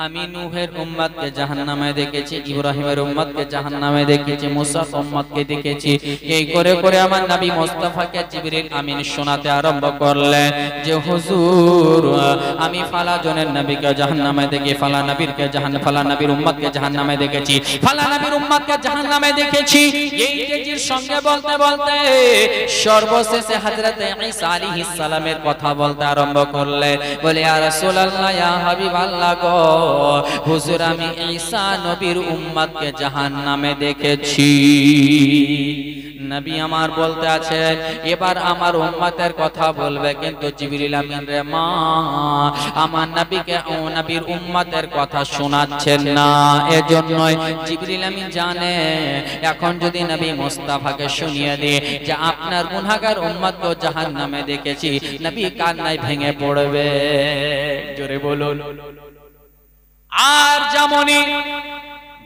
আমি নূহের উম্মতকে জাহান্নামে দেখেছি, ইব্রাহিমের উম্মতকে জাহান্নামে দেখেছি, মুসার উম্মতকে দেখেছি। এই করে করে আমার নবী মুস্তাফাকে জিবরিল আমিন শোনাতে আরম্ভ করলেন যে হুজুর আমি ফালা জনের নবীকে জাহান্নামে দেখি, ফালা নবীর উম্মতকে জাহান্নামে দেখেছি, ফালা নবীর উম্মতকে জাহান্নামে দেখেছি। এই তেজির সঙ্গে বলতে বলতে সর্বশেষে হযরত ঈসা আলাইহিস সালামের কথা বলতে আরম্ভ করলেন। বলে ইয়া রাসূলুল্লাহ ইয়া হাবিবাল্লাহ গো হুজুর আমি ঈসা নবীর উম্মতকে জাহান্নামে দেখেছি। নবী আমার বলতে আছেন এবার আমার উম্মতের কথা বলবে, কিন্তু জিবরিল আমিন রে মা আমার নবীকে ও নবীর উম্মতের কথা শোনাচ্ছেন না। এজন্যই জিবরিল আমিন জানে এখন যদি নবী মুস্তাফাকে শুনিয়ে দেয় যে আপনার গুনাহগার উম্মতকে জাহান্নামে দেখেছি, নবী কান্নায় ভেঙে পড়বে। জোরে বলুন। আর যেমনই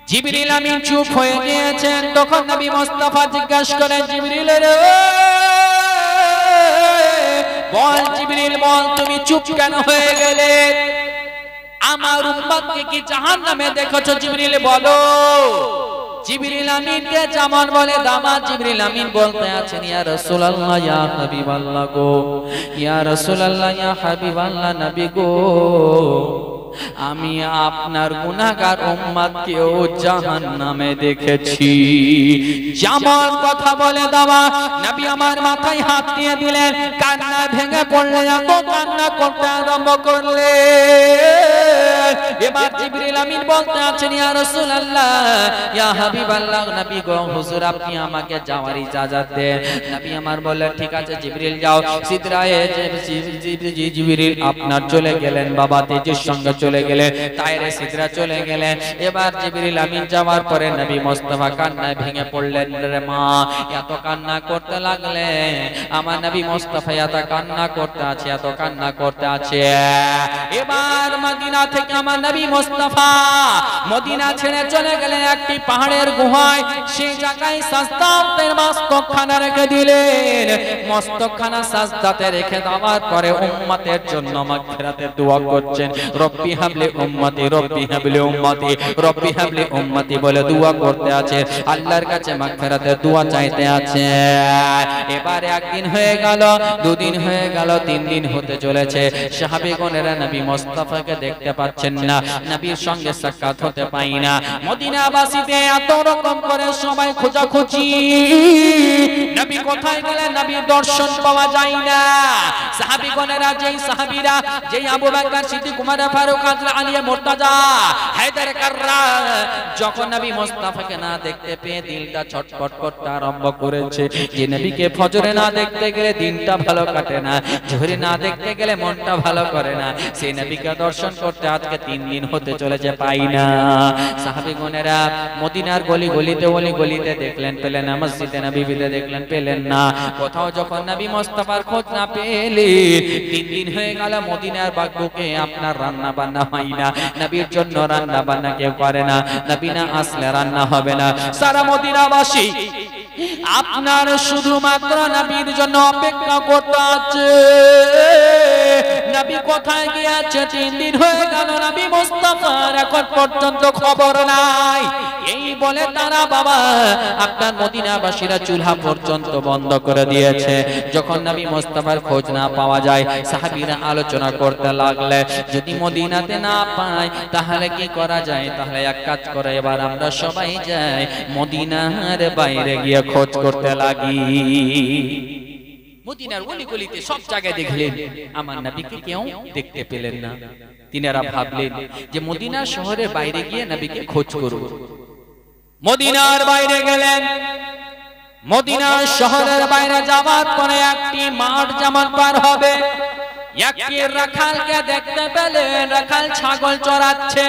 জিবরিল আমিন চুপ হয়ে গিয়েছেন, তখন নবী মুস্তাফা জিজ্ঞাসা করেন জিবরিল রে বল, জিবরিল বল তুমি চুপ কেন হয়ে গেলে? আমার উম্মতকে কি জাহান্নামে দেখেছো? জিবরিল বলো। জিবরিল আমিনকে যেমন বলে দামাত জিবরিল আমিন বলতে আছেন ইয়া রাসূলুল্লাহ ইয়া হাবিবাল্লাহ গো, ইয়া রাসূলুল্লাহ ইয়া হাবিবাল্লাহ নবী গো আমি আপনার গুনাহগার উম্মতকেও জাহান্নামে দেখেছি। যেমন কথা বলে দেওয়া নবী আমার মাথায় হাত দিয়ে দিলেন, কান্না ভেঙে পড়লেন, এত কান্না করতে আরম্ভ করলেন। এবার জিবরিল আমিন বলতে আছেন ইয়া রাসূলুল্লাহ ইয়া হাবিবাল্লাহ নবী গো হুজুর আপনি আমাকে যাওয়ার ইজাজত দেন। নবী আমার বললেন ঠিক আছে জিবরিল যাও। সিদরায়ে জিবরিল আপনার চলে গেলেন, বাবা তেজের সঙ্গে চলে গেলেন, তায়রে সিদরা চলে গেলেন। এবার জিবরিল আমিন যাওয়ার পরে নবী মুস্তাফা কান্নায় ভেঙে পড়লেন। রে মা এত কান্না করতে লাগলেন, আমার নবী মুস্তাফা এত কান্না করতে আছে, এত কান্না করতে আছে। এবার মদিনা থেকে আমার নবী মুস্তাফা মদিনা ছেড়ে চলে গেলেন একটি পাহাড়ের গুহায়। সেই জায়গায় সাজদাতে মস্তকখানা রেখে দিলেন। মস্তকখানা সাজদাতে রেখে দেওয়ার পরে উম্মতের জন্য মাগফিরাতের দোয়া করছেন। রব্বি হাবলি উম্মতি, রব্বি হাবলি উম্মতি, রব্বি হাবলি উম্মতি বলে দোয়া করতে আছে, আল্লাহর কাছে মাগফিরাতের দোয়া চাইতে আছে। এবারে একদিন হয়ে গেল, দুদিন হয়ে গেল, 3 দিন হতে চলেছে। সাহাবীগণেরা নবী মুস্তাফাকে দেখতে পাচ্ছেন না, নবীর সঙ্গে সাক্ষাৎ হতে পাই না। মদিনাবাসীতে এত রকম করে সবাই খোঁজাখুঁজি, নবী কোথায় গেলেন, নবীর দর্শন পাওয়া যায় না। সাহাবীগণেরা যেই সাহাবীরা যেই আবু বকর সিদ্দিক, উমর ফারুক, আলী, মুর্তজা, হায়দার কাররার যখন নবী মুস্তাফাকে না দেখতে পেয়ে দিলটা ছটফট করতে আরম্ভ করেছে। যে নবীকে ফজরে না দেখতে গেলে দিনটা ভালো কাটে না, জোহরে না দেখতে গেলে মনটা ভালো করে না, সেই নবীকে দর্শন করতে আজকে 3 দিন হতে চলেছে পাই না। সাহাবীগণেরা মদিনার গলিতে দেখলেন পেলেন না, মসজিদে নববীতে দেখলেন পেলেন না, কোথাও যখন নবী মুস্তাফার খোঁজ না পেলেন, 3 দিন হয়ে গেল মদিনার বাগবুকে আপনার রান্না বান্না হয় না, নবীর জন্য রান্না বান্না কেউ করে না, নবী না আসলে রান্না হবে না। সারা মদিনাবাসী আপনার শুধুমাত্র নবীর জন্য অপেক্ষা করতে আছে। নবী কোথায় গিয়েছে? 3 দিন হয়ে গেল নবী মুস্তাফার এখন পর্যন্ত খবর নাই। এই বলে তারা বাবা আপনার মদিনাবাসীরা চুলহা পর্যন্ত বন্ধ করে দিয়েছে। যখন নবী মুস্তাফার খোঁজ না পাওয়া যায়, সাহাবীরা আলোচনা করতে লাগলে যদি মদিনাতে না পায় তাহলে কি করা যায়? তাহলে এক কাজ করে এবার আমরা সবাই যাই মদিনার বাইরে গিয়ে খোঁজ করতে লাগি। মদিনার গলিতে সব জায়গায় দেখলেন, আমার নবীকে কেউ দেখতে পেলেন না। তিনারা ভাবলেন যে মদিনা শহরের বাইরে গিয়ে নবীকে খোঁজ করব। মদিনার বাইরে গেলেন। মদিনার শহরের বাইরে যাওয়ার পরে একটি মাঠ যেমন পার হবে, একটি রাখালকে দেখতে পেলেন, রাখাল ছাগল চড়াচ্ছে।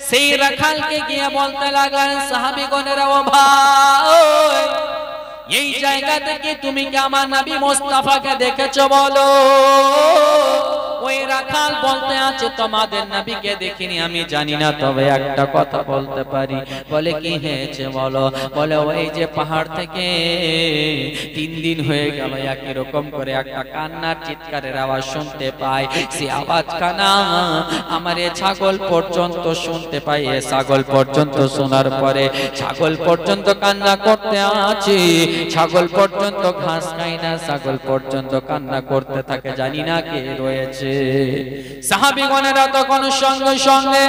সেই রাখালকে গিয়ে বলতে লাগলেন সাহাবীগণেরা, ও ভাই, এই জায়গা থেকে তুমি কি আমার নবী মুস্তাফাকে দেখেছো বলো? ওই রাখাল বলতে আছে তোমাদের নবীকে দেখিনি, আমি জানি না, তবে একটা কথা বলতে পারি। বলে কি হয়েছে বলো? বলে ওই যে পাহাড় থেকে 3 দিন হয়ে গেল একই রকম করে একটা কান্নার চিৎকারের আওয়াজ শুনতে পাই। সে আওয়াজখানা আমার এ ছাগল পর্যন্ত শুনতে পাই। এ ছাগল পর্যন্ত শোনার পরে ছাগল পর্যন্ত কান্না করতে আছে, ছাগল পর্যন্ত ঘাস খায় না, ছাগল পর্যন্ত কান্না করতে থাকে, জানি না কে রয়েছে। সাহাবীগণেরা তখন সঙ্গে সঙ্গে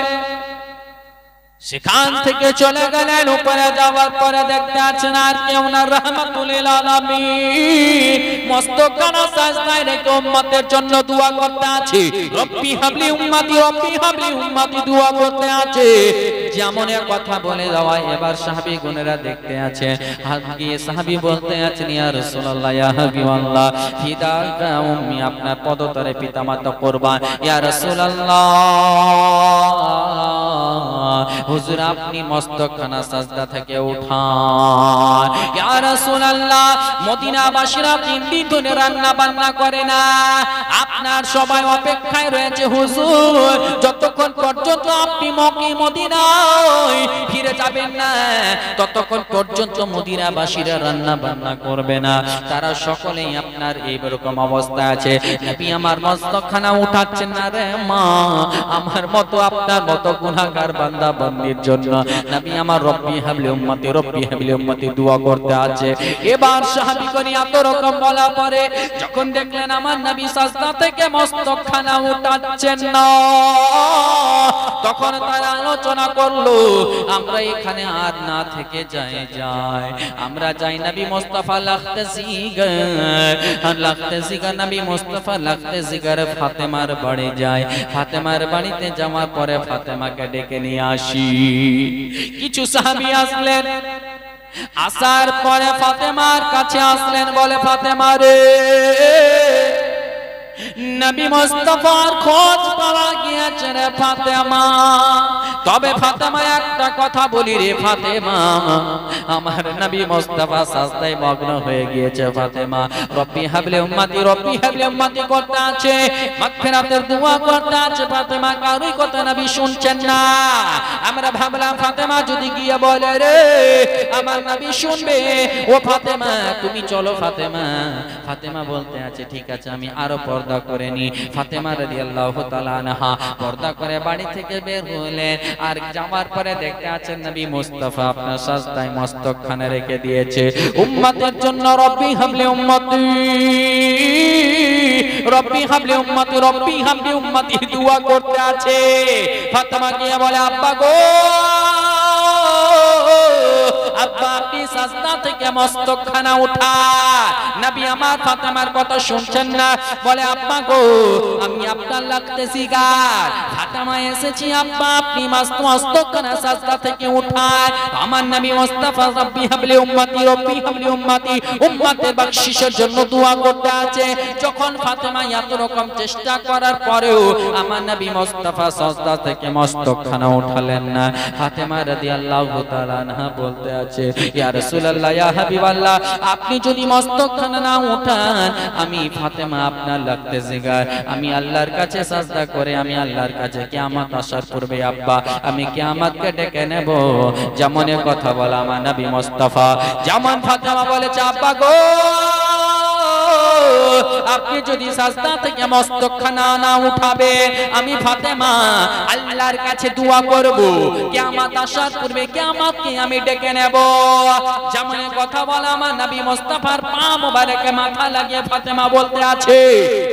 সেখান থেকে চলে গেলেন। উপরে যাওয়ার পরে দেখতে আছেন আর কেউ না, রাহমাতুল আলামিন মস্তকখানা সাজদায় রেখে উম্মতের জন্য দোয়া করতে আছে। রব্বি হাবলি উম্মতি, রব্বি হাবলি উম্মতি দোয়া করতে আছে। যেমন এক কথা বলে যাওয়া, এবার সাহাবীগণেরা দেখতে আছে, হাত গিয়ে সাহাবী বলতে আছেন, ইয়া রাসূলুল্লাহ, ইয়া হাবিবাল্লাহ, ফিদাকা উম্মি, আপনার পদতলে পিতামাতা কুরবান। ইয়া রাসূলুল্লাহ, হুজুর আপনি মস্তকখানা সাজদা থেকে উঠান। ইয়া রাসূলুল্লাহ, মদিনাবাসীরা 3 দিন ধরে রান্না বান্না করে না, আপনার সবাই অপেক্ষায় রয়েছে হুজুর, যতক্ষণ পর্যন্ত আপনি মদিনায় ফিরে যাবেন না ততক্ষণ পর্যন্ত মদিনাবাসীরা রান্না বান্না করবে না। তারা সকলেই আপনার এইরকম অবস্থা আছে। নবী আমার মস্তকখানা উঠাচ্ছেন না রে মা, আমার মতো আপনার মতো গুনাহগার বান্দা বান্দির জন্য নবী আমার রব্বি হাবলি উম্মতি, রব্বি হাবলি উম্মতি দোয়া করতে আছে। এবার সাহাবীগণ এত রকম বলা পরে যখন দেখলেন আমার নবী সাজদা থেকে মস্তকখানা উঠাচ্ছেন না, তখন তারা আলোচনা করলো, আমরা এখানে আর না থেকে যাই, আমরা যাই নবী মুস্তাফা লাখতে জিগার নবী মুস্তাফা লাখতে জিগার ফাতেমার বাড়ি যাই। ফাতেমার বাড়িতে যাওয়ার পরে ফাতেমাকে ডেকে নিয়ে আসি। কিছু সাহাবী আসলেন, আসার পরে ফাতেমার কাছে আসলেন, বলে ফাতেমা রে, নবী মুস্তাফার খোঁজ পাওয়া গিয়েছে রে ফাতেমা। তবে ফাতেমা একটা কথা বলি রে ফাতেমা, আমার নবী মুস্তাফা সাজদায় মগ্ন হয়ে গিয়েছে। ফাতেমা রব্বি হাবলি উম্মতি, রব্বি হাবলি উম্মতি করতে আছে, মাগফিরাতের দোয়া করতে আছে। ফাতেমা কারোই কথা নবী শুনছেন না। আমরা ভাবলাম ফাতেমা যদি গিয়ে বলে রে আমার নবী শুনবে, ও ফাতেমা তুমি চলো। ফাতেমা বলতে আছে ঠিক আছে আমি আরো পর্দা করে নি। ফাতেমা রাদিয়াল্লাহু তাআলা আনহা পর্দা করে বাড়ি থেকে বের হলেন। আর যাওয়ার পরে দেখতে আছেন নবী মুস্তাফা আপনার সাজদায় মস্তকখানা রেখে দিয়েছে। উম্মতের জন্য রব্বি হাবলি উম্মতি, রব্বি হাবলি উম্মতি, রব্বি হাবলি উম্মতি দোয়া করতে আছে। ফাতেমা গিয়ে বলে আব্বা গো, আব্বা আপনি সাজদা থেকে মস্তকখানা উঠা। নবী আমার ফাতেমার কথা শুনছেন না, বলে আব্বা গো আমি আপনার লাগতে জিগার। ফাতেমা এসেছি আব্বা আপনি মস্তকখানা সাজদা থেকে উঠায়। আমার নবী মুস্তাফা রব্বি হাবলি উম্মতি রব্বি হাবলি উম্মতি, উম্মতের বখশিশের জন্য দোয়া করতে আছে। যখন ফাতেমা এত রকম চেষ্টা করার পরেও আমার নবী মুস্তাফা সাজদা থেকে মস্তকখানা উঠালেন না। ফাতেমা রাদিয়াল্লাহু তাআলা আনহা বলতে আছে, ইয়া রাসূলুল্লাহ ইয়া হাবিবাল্লাহ, আপনি যদি মস্তকখানা না উঠান আমি ফাতেমা আপনার লাগতে জিগার, আমি আল্লাহর কাছে সাজদা করে আমি আল্লাহর কাছে কিয়ামত আসার পূর্বে আব্বা আমি কিয়ামতকে ডেকে নেব। যেমন কথা বলা আমার নবী মুস্তাফা, যেমন ফাতেমা বলেছে আব্বা গো আপনি যদি সাজদা থেকে মস্তকখানা না উঠাবে আমি ফাতেমা আল্লাহর কাছে দোয়া করব, কিয়ামত আসার পূর্বে কিয়ামতকে আমি ডেকে নেব। যেমন কথা বলা আমার নবী মুস্তাফার পা মোবারকে মাথা লাগিয়ে ফাতেমা বলতে আছে,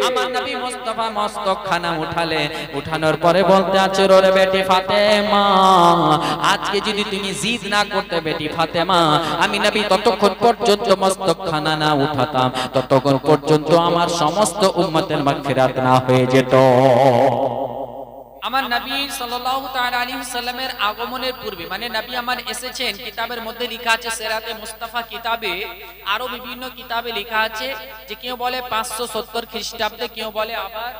আমার নবী মুস্তাফা মস্তকখানা উঠালে, উঠানোর পরে বলতে আছে, রে বেটি ফাতেমা আজকে যদি তুমি জিদ না করতে বেটি ফাতেমা, আমি নবী ততক্ষণ পর্যন্ত মস্তকখানা না উঠাতাম ততক্ষণ পর্যন্ত আমার সমস্ত উম্মতের মাগফিরাত না হয়ে যেত। আমার নবী সাল্লাল্লাহু তাআলা আলাইহি ওয়াসাল্লামের আগমনের পূর্বে, মানে নবী আমার এসেছেন, কিতাবের মধ্যে লেখা আছে সিরাতে মুস্তাফা কিতাবে, আরো বিভিন্ন কিতাবে লেখা আছে যে কেউ বলে 570 খ্রিস্টাব্দে, কেউ বলে আবার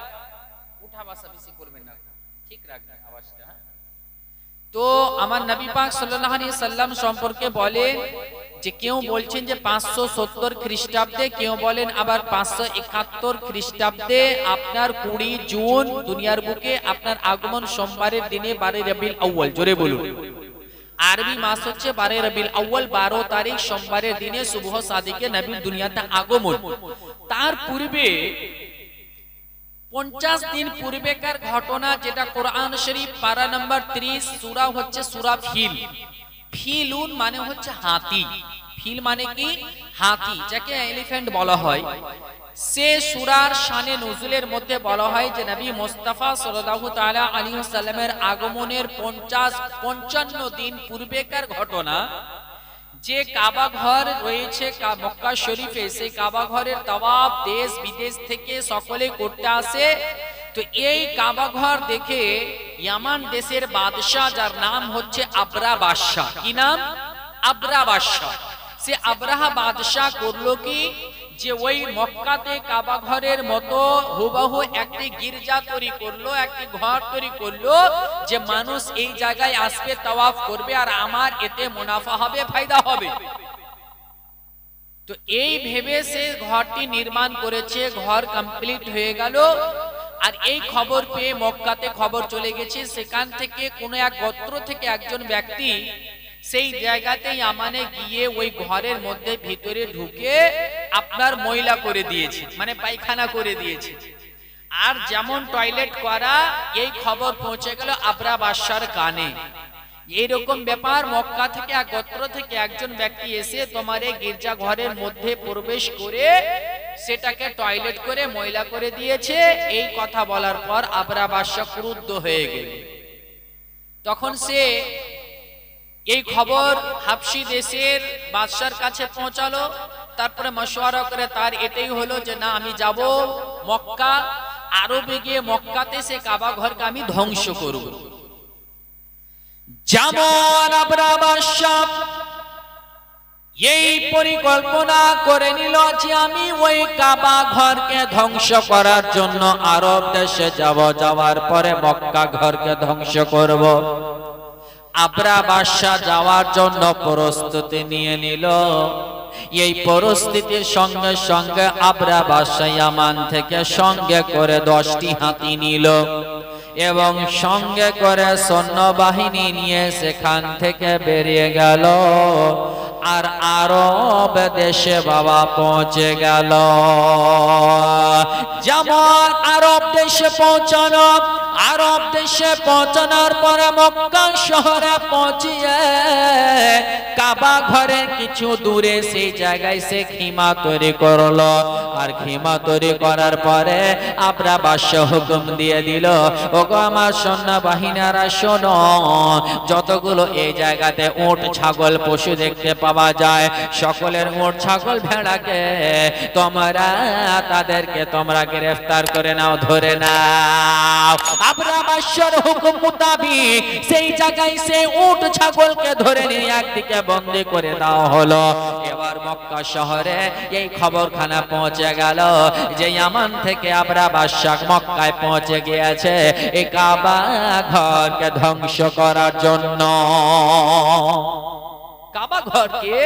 উঠা বসা বেশি করবেন না, ঠিক রাখবেন আওয়াজটা। তো আমার নবী পাক সাল্লাল্লাহু আলাইহি ওয়াসাল্লাম সম্পর্কে বলে যে কেউ বলছেন যে 570 খ্রিস্টাব্দে, কেউ বলেন আবার 571 খ্রিস্টাব্দে আপনার 20 জুন দুনিয়ার বুকে আপনার আগমন সোমবারের দিনে 12 রবিউল আউয়াল, জোরে বলুন। আরবি মাস হচ্ছে 12 রবিউল আউয়াল, 12 তারিখ সোমবারের দিনে সুবহ সাদিকে নবীর দুনিয়াতে আগমন। তার পূর্বে 50 দিন পূর্বেকার ঘটনা, যেটা কোরআন শরীফ পারা নাম্বার 30 সূরা হচ্ছে সূরা ফিল। ফিলুন মানে হচ্ছে হাতি, ফিল মানে কি হাতি, যাকে এলিফ্যান্ট বলা হয়। সে সূরার শানে নুজুলের মধ্যে বলা হয় যে নবী মুস্তাফা সাল্লাল্লাহু তাআলা আলাইহি ওয়াসাল্লামের আগমনের 55 দিন পূর্বেকার ঘটনা। যে কাবা ঘর রয়েছে মক্কা শরীফে, সেই কাবা ঘরের তাওয়াফ দেশ বিদেশ থেকে সকলে করতে আসে। তো এই কাবা ঘর দেখে ইয়ামান দেশের বাদশাহ, যার নাম হচ্ছে আবরা বাদশাহ, কি নাম? আবরা বাদশাহ। সে আবরাহা বাদশাহ করলো কি, যে ওই মক্কাতে কাবা ঘরের মতো হুবহু একটি গির্জা তৈরি করলো, একটি ঘর তৈরি করলো, যে মানুষ এই জায়গায় আসবে, তাওয়াফ করবে, আর আমার এতে মুনাফা হবে, ফায়দা হবে। তো এই ভেবে সে ঘরটি নির্মাণ করেছে, ঘর কমপ্লিট হয়ে গেল। আর এই খবর পেয়ে মক্কাতে খবর চলে গেছে, সেখান থেকে কোন এক গোত্র থেকে একজন ব্যক্তি সেই জায়গাতে ইয়ামানে গিয়ে ওই ঘরের মধ্যে ভিতরে ঢুকে আপনার ময়লা করে দিয়েছে, মানে পায়খানা করে দিয়েছে। আর যেমন টয়লেট করা, এই খবর পৌঁছে গেল আবরা বাদশার কানে। এইরকম ব্যাপার, মক্কা থেকে এক গোত্র থেকে একজন ব্যক্তি এসে তোমার এই গির্জা ঘরের মধ্যে প্রবেশ করে সেটাকে টয়লেট করে ময়লা করে দিয়েছে। এই কথা বলার পর আবরা বাদশা ক্রুদ্ধ হয়ে গেল। তখন সে এই খবর হাবশি দেশের বাদশার কাছে পৌঁছালো। তারপরে মশওয়ারা করে তার এটাই হলো যে না, আমি যাব মক্কা, আরবে গিয়ে মক্কাতে সে কাবা ঘরকে আমি ধ্বংস করব। যেমন আবরা বাদশা এই পরিকল্পনা করে নিল যে আমি ওই কাবা ঘরকে ধ্বংস করার জন্য আরব দেশে যাব, যাওয়ার পরে মক্কা ঘরকে ধ্বংস করব। আবরা বাদশা যাওয়ার জন্য প্রস্তুতি নিয়ে নিল। এই পরিস্থিতির সঙ্গে সঙ্গে আবরা বাদশা ইয়ামান থেকে সঙ্গে করে 10টি হাতি নিল এবং সঙ্গে করে সৈন্যবাহিনী নিয়ে সেখান থেকে বেরিয়ে গেল আর আরব দেশে বাবা পৌঁছে গেল। যেমন আরব দেশে পৌঁছানো, আরব দেশে পৌঁছানোর পরে মক্কা শহরে পৌঁছিয়ে কাবা ঘরের কিছু দূরে সেই জায়গায় সে খিমা তৈরি করলো। আর খিমা তৈরি করার পরে আবরা বাদশা হুকুম দিয়ে দিল, ওগো আমার সৈন্যবাহিনীরা শোনো, যতগুলো এই জায়গাতে উট ছাগল পশু দেখতে পাওয়া যায়, সকলের উট ছাগল ভেড়াকে তোমরা তাদেরকে তোমরা গ্রেফতার করে নাও, ধরে নাও। আবরা বাদশার হুকুম মোতাবেক সেই জায়গায় সে উট ছাগলকে ধরে নিয়ে একদিকে বন্দী করে দেওয়া হলো। এবার মক্কা শহরে এই খবরখানা পৌঁছে গেল যে ইয়ামান থেকে আবরা বাদশাহ মক্কায় পৌঁছে গিয়েছে এই কাবা ঘরকে ধ্বংস করার জন্য। কাবা ঘরকে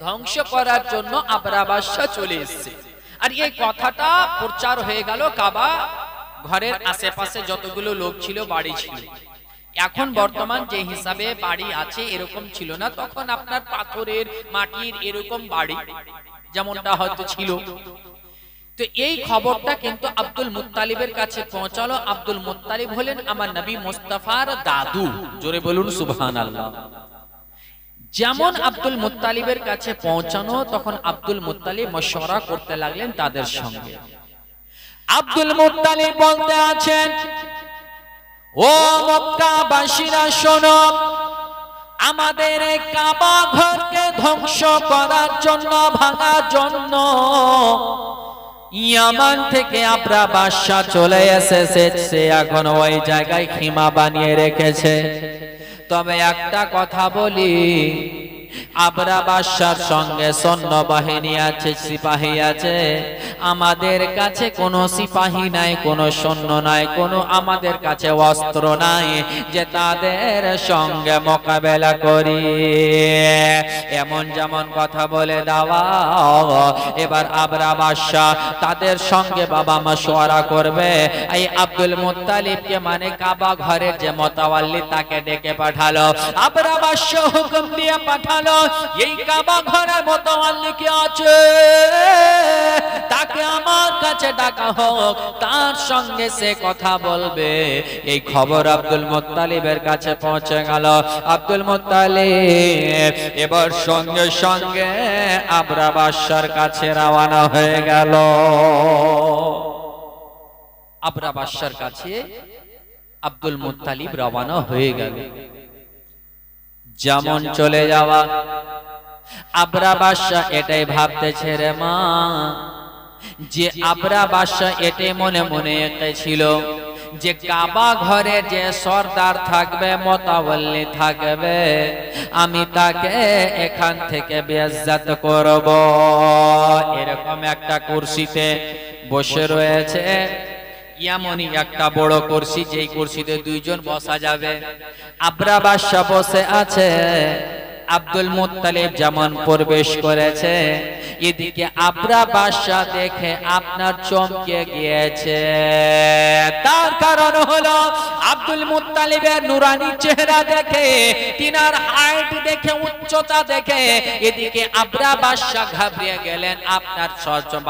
ধ্বংস করার জন্য আবরা বাদশাহ চলে এসেছে। আর এই কথাটা প্রচার হয়ে গেল কাবা ঘরের আশেপাশে যতগুলো লোক ছিল, বাড়ি ছিল। এখন বর্তমান যে হিসাবে বাড়ি আছে এরকম ছিল না, তখন আপনার পাথরের মাটির এরকম বাড়ি যেমনটা হয়তো ছিল। তো এই খবরটা কিন্তু আব্দুল মুত্তালিবের কাছে পৌঁছালো। আব্দুল মুত্তালিব হলেন আমার নবী মুস্তাফার দাদু। জোরে বলুন সুবহানাল্লাহ। যেমন আব্দুল মুত্তালিবের কাছে পৌঁছানো, তখন আব্দুল মুত্তালিব মশওয়ারা করতে লাগলেন তাদের সঙ্গে। আব্দুল মুত্তালিব বলতে আছেন, ও মক্কাবাসীরা শোনো, আমাদের এই কাবা ঘরকে ধ্বংস করার জন্য, ভাঙার জন্য ইয়ামান থেকে আবরা বাদশাহ চলে এসেছে। সে এখন ওই জায়গায় খিমা বানিয়ে রেখেছে। তবে একটা কথা বলি, আবরা বাদশার সঙ্গে সৈন্যবাহিনী আছে, সিপাহী আছে। আমাদের কাছে কোনো সিপাহী নাই, কোনো সৈন্য নাই, কোনো আমাদের কাছে অস্ত্র নাই যে তাদের সঙ্গে মোকাবেলা করি। এমন যেমন কথা বলে দেওয়া। এবার আবরা বাদশাহ তাদের সঙ্গে বাবা মাশওয়ারা করবে। এই আব্দুল মুত্তালিবকে মানে কাবা ঘরের যে মোতাওয়াল্লি তাকে ডেকে পাঠালো। আবরা বাদশাহ হুকুম দিয়ে পাঠালো, এই কাবা ঘরের মোতাওয়াল্লি কে আছে তাকে আমার কাছে ডাকা হোক, তার সঙ্গে সে কথা বলবে। এই খবর আব্দুল মুত্তালিবের কাছে পৌঁছে গেল। আব্দুল মুত্তালিব এবার সঙ্গে সঙ্গে আবরা বাদশার কাছে রওনা হয়ে গেল। আবরা বাদশার কাছে আব্দুল মুত্তালিব রওনা হয়ে গেল। যেমন চলে যাওয়া, আবরা বাদশাহ এটাই ভাবতেছে রে মা, যে আবরা বাদশাহ এটাই মনে মনে ছিল যে কাবা ঘরে যে সর্দার থাকবে, মোতাওয়াল্লি থাকবে, আমি তাকে এখান থেকে বেইজ্জত করব। এরকম একটা কুরসিতে বসে রয়েছে, এমনই একটা বড় কুরসি, যেই কুরসিতে দুইজন বসা যাবে। আবরা বাদশাহ বসে আছে, আব্দুল মুত্তালিব যেমন প্রবেশ করেছে, এদিকে আবরা বাদশাহ দেখে আপনার চমকে গিয়েছে। তার কারণ হলো আব্দুল মুত্তালিবের নুরানি চেহারা দেখে, তিনার হাইট দেখে, উচ্চতা দেখে এদিকে আবরা বাদশাহ ঘাবড়ে গেলেন। আপনার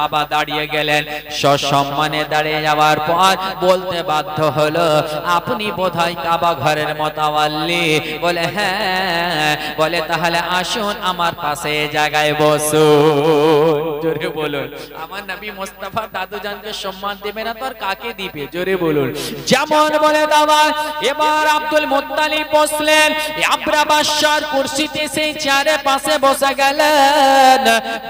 বাবা দাঁড়িয়ে গেলেন। সসম্মানে দাঁড়িয়ে যাওয়ার পর বলতে বাধ্য হলো, আপনি বোধহয় কাবা ঘরের মোতাওয়াল্লি। বলে হ্যাঁ। বলে তাহলে আসুন আমার পাশে জায়গায় বসুন। জোরে বলুন, আমার নবী মুস্তাফা দাদুজানকে সম্মান দেবে না তো আর কাকে দিবে? জোরে বলুন। যেমন বলে দাওয়া, এবার আব্দুল মুত্তালিব বসলেন। আবরা বাদশার কুরসিতে সেই চেয়ারে পাশে বসে গেলেন।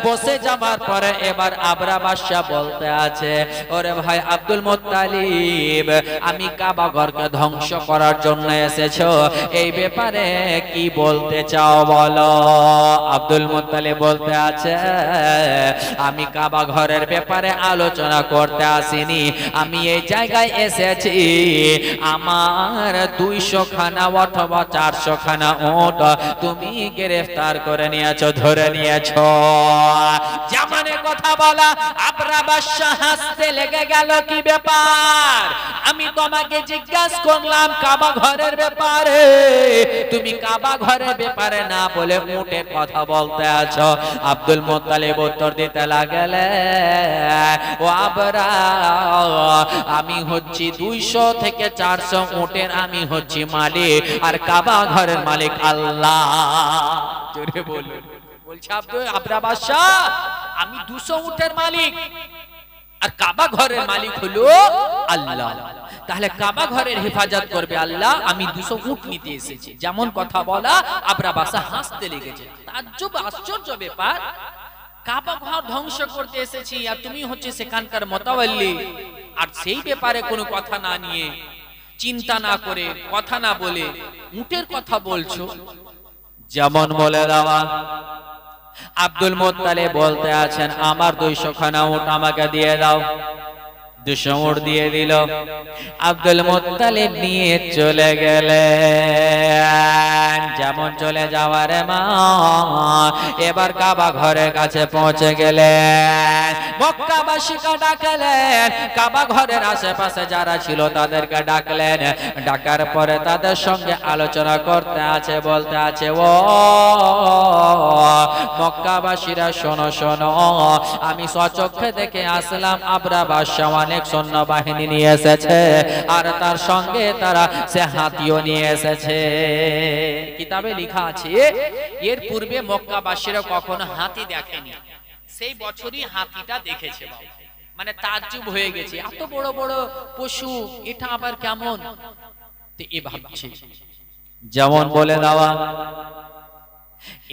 বসে যাবার পরে এবার আবরা বাদশাহ বলতে আছে, ওরে ভাই আব্দুল মুত্তালিব, আমি কাবা ঘরকে ধ্বংস করার জন্য এসেছো, এই ব্যাপারে কি বলতে চাও বলো? আব্দুল মুত্তালিব বলতে আছে, আমি কাবা ঘরের ব্যাপারে আলোচনা করতে আসিনি, আমি এই জায়গায় এসেছি আমার 200 খানা অথবা 400 খানা উট তুমি গ্রেফতার করে নিয়েছো, ধরে নিয়েছো। জামানে কথা বলা আবরা বাদশাহ হাসতে লেগে গেল। কি ব্যাপার? আমি তোমাকে জিজ্ঞাসা করলাম কাবা ঘরের ব্যাপারে, তুমি কাবা ঘরের ব্যাপারে না বলে উটের কথা বলতে আছো। আব্দুল মুত্তালিব উত্তর দিতে লাগলে, ও আবরা, আমি হচ্ছি 200 থেকে 400 উটের আমি হচ্ছি মালিক, আর কাবা ঘরের মালিক আল্লাহ। জোরে বলুন। বলছে আবরা বাদশাহ, আমি 200 উটের মালিক আর কাবা ঘরের মালিক হলো আল্লাহ। তাহলে কাবা ঘরের হেফাজত করবে আল্লাহ, আমি 200 উট নিতে এসেছি। যেমন কথা বলা আবরা বাদশাহ হাসতে লেগেছে। তাজ্জব, আশ্চর্য ব্যাপার, কাবা ঘর ধ্বংস করতে এসেছি আর তুমি হচ্ছে সেখানকার মোতাওয়াল্লি। আর সেই ব্যাপারে কোনো কথা না নিয়ে, চিন্তা না করে, কথা না বলে উটের কথা বলছো। যেমন বলে দেওয়া, আব্দুল মুত্তালিব বলতে আছেন আমার 200 খানা উট আমাকে দিয়ে দাও। 200 উট দিয়ে দিল। আব্দুল মুত্তালিব নিয়ে চলে গেলেন। যেমন চলে যাওয়ার মা, এবার কাবা ঘরের কাছে পৌঁছে গেলেন। মক্কাবাসীকে ডাকলেন, কাবা ঘরের আশেপাশে যারা ছিল তাদেরকে ডাকলেন। ডাকার পরে তাদের সঙ্গে আলোচনা করতে আছে, বলতে আছে ও মক্কাবাসীরা শোনো শোনো, আমি স্বচক্ষে দেখে আসলাম আবরা বাদশাহ অনেক সৈন্যবাহিনী নিয়ে এসেছে, আর তার সঙ্গে তারা সে হাতিও নিয়ে এসেছে। কিতাবে লেখা আছে এর পূর্বে মক্কাবাসীরা কখনো হাতি দেখেনি, সেই বছরই হাতিটা দেখেছে। মানে তাজ্জুব হয়ে গেছে, এত বড় বড় পশু, এটা আবার কেমন? তো এ ভাবছে। যেমন বলে দেওয়া,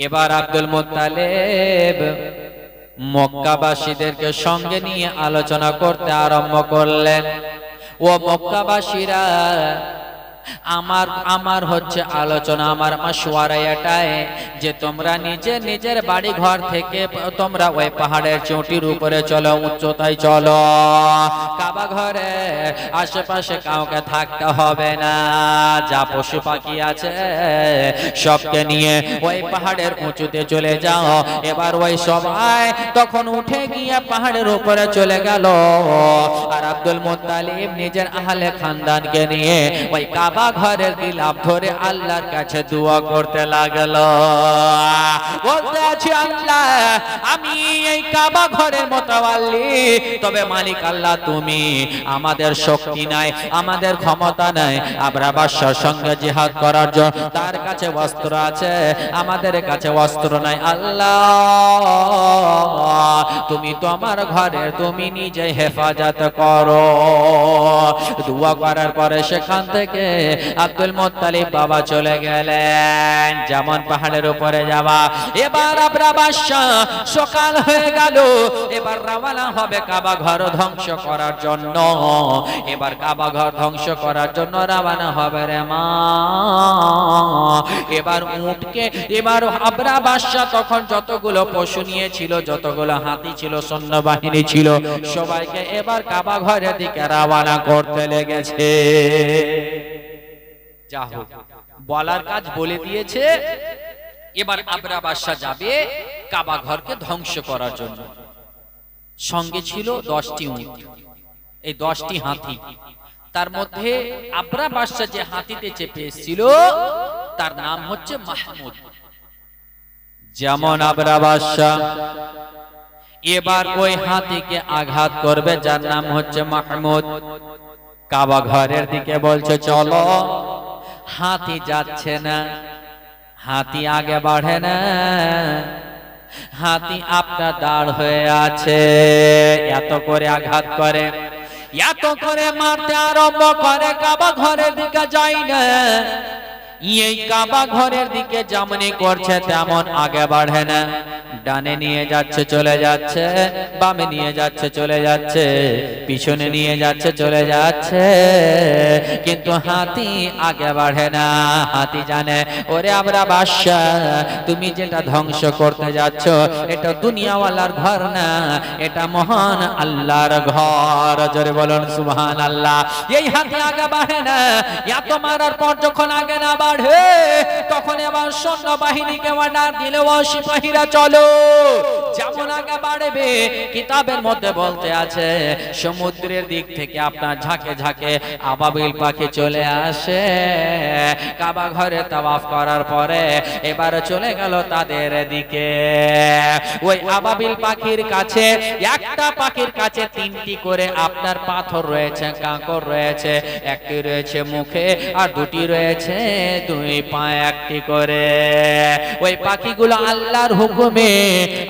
এবার আব্দুল মুত্তালিব মক্কাবাসীদেরকে সঙ্গে নিয়ে আলোচনা করতে আরম্ভ করলেন। ও মক্কাবাসীরা, আমার হচ্ছে আলোচনা, আমার মাশওয়ারা এটাই যে তোমরা নিজের বাড়ি ঘর থেকে তোমরা ওই পাহাড়ের চটির উপরে চলো, উচ্চতায় চলো। কাবা ঘরে আশেপাশে কাউকে থাকতে হবে না, যা পশু পাখি আছে সবকে নিয়ে ওই পাহাড়ের উঁচুতে চলে যাও। এবার ওই সবাই তখন উঠে গিয়ে পাহাড়ের উপরে চলে গেল। আর আব্দুল মুত্তালিব নিজের আহলে খানদানকে নিয়ে ওই কাবা ঘরের গিলাফ ধরে আল্লাহর কাছে দোয়া করতে লাগলো। বলতে আছে আল্লাহ, আমি এই কাবা ঘরের মোতাওয়াল্লি, তবে মালিক আল্লাহ তুমি, আমাদের শক্তি নাই, আমাদের ক্ষমতা নাই আবরা বাদশার সঙ্গে জিহাদ করার জন্য। তার কাছে অস্ত্র আছে, আমাদের কাছে অস্ত্র নাই। আল্লাহ তুমি তো আমার ঘরের, তুমি নিজে হেফাজত করো। দোয়া করার পরে সেখান থেকে আব্দুল মুত্তালিব বাবা চলে গেলেন। যেমন পাহাড়ের উপরে যাওয়া, এবার আবরা বাদশাহ সকাল হয়ে গেল, এবার রওনা হবে কাবা ঘর ধ্বংস করার জন্য। এবার কাবা ঘর ধ্বংস করার জন্য রওনা হবে রে মা। এবার উটকে, এবার আবরা বাদশাহ তখন যতগুলো পশু নিয়েছিল, যতগুলো হাতি ছিল, সৈন্যবাহিনী ছিল, সবাইকে এবার কাবা ঘরের দিকে রওনা করতে লেগেছে। যা হোক, বলার কাজ বলে দিয়েছে। এবার আবরা বাদশাহ যাবে কাবা ঘরকে ধ্বংস করার জন্য। সঙ্গে ছিল 10টি উট, এই 10টি হাতি। তার মধ্যে আবরা বাদশাহ যে হাতিতে চেপে এসেছিল তার নাম হচ্ছে মাহমুদ। যেমন আবরা বাদশাহ এবার ওই হাতিকে আঘাত করবে যার নাম হচ্ছে মাহমুদ। কাবা ঘরের দিকে বলছে চলো, হাতি যাচ্ছে না, হাতি আগে বাড়ে না, হাতি আপনার দাঁড় হয়ে আছে। এত করে আঘাত করে, এত করে মারতে আরম্ভ করে, কাবা ঘরের দিকে যায় না। এই কাবা ঘরের দিকে যেমনি করছে তেমন আগে বাড়ে না। ডানে নিয়ে যাচ্ছে চলে যাচ্ছে, বামে নিয়ে যাচ্ছে চলে যাচ্ছে, পিছনে নিয়ে যাচ্ছে চলে যাচ্ছে, কিন্তু হাতি আগে বাড়ে না। হাতি জানে ওরে আবরা বাদশাহ, তুমি যেটা ধ্বংস করতে যাচ্ছ এটা দুনিয়াওয়ালার ঘর না, এটা মহান আল্লাহর ঘর। জোরে বলুন সুবহানাল্লাহ। এই হাতি আগে বাড়ে না। এত মারার পর যখন আগে না বাড়ে, তখন এবার সৈন্য বাহিনীকে অর্ডার দিলে ও সিপাহীরা চলো। যেমন আগে বাড়বে, কিতাবের মধ্যে বলতে আছে সমুদ্রের দিক থেকে আপনার ঝাঁকে ঝাঁকে আবাবিল পাখি চলে আসে। কাবা ঘরে তাওয়াফ করার পরে এবার চলে গেল তাদের দিকে। ওই আবাবিল পাখির কাছে, একটা পাখির কাছে 3টি করে আপনার পাথর রয়েছে, কাঁকর রয়েছে। একটি রয়েছে মুখে আর 2টি রয়েছে 2 পায়ে, 1টি করে। ওই পাখিগুলো আল্লাহর হুকুমে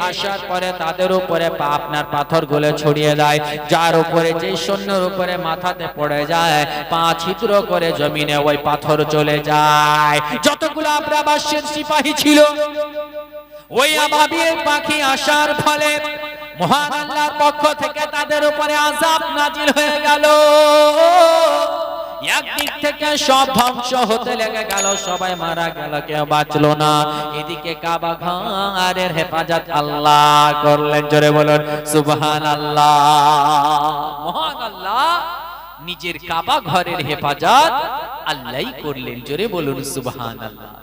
আসার পরে তাদের উপরে আপনার পাথরগুলো ছড়িয়ে দেয়, যার উপরে যে সৈন্যের উপরে মাথাতে পড়ে যায় 5 ছিদ্র করে জমিনে ওই পাথর চলে যায়। যতগুলো আবরা বাদশার সিপাহী ছিল, ওই আবাবিল পাখি আসার ফলে মহান আল্লাহর পক্ষ থেকে তাদের উপরে আযাব নাজিল হয়ে গেল। একদিক থেকে সব ধ্বংস হতে লেগে গেল, সবাই মারা গেল, কেউ বাঁচলো না। এদিকে কাবা ঘরের হেফাজত আল্লাহ করলেন। জোরে বলুন সুবহানাল্লাহ। মহান আল্লাহ নিজের কাবা ঘরের হেফাজত আল্লাহই করলেন। জোরে বলুন সুবহানাল্লাহ।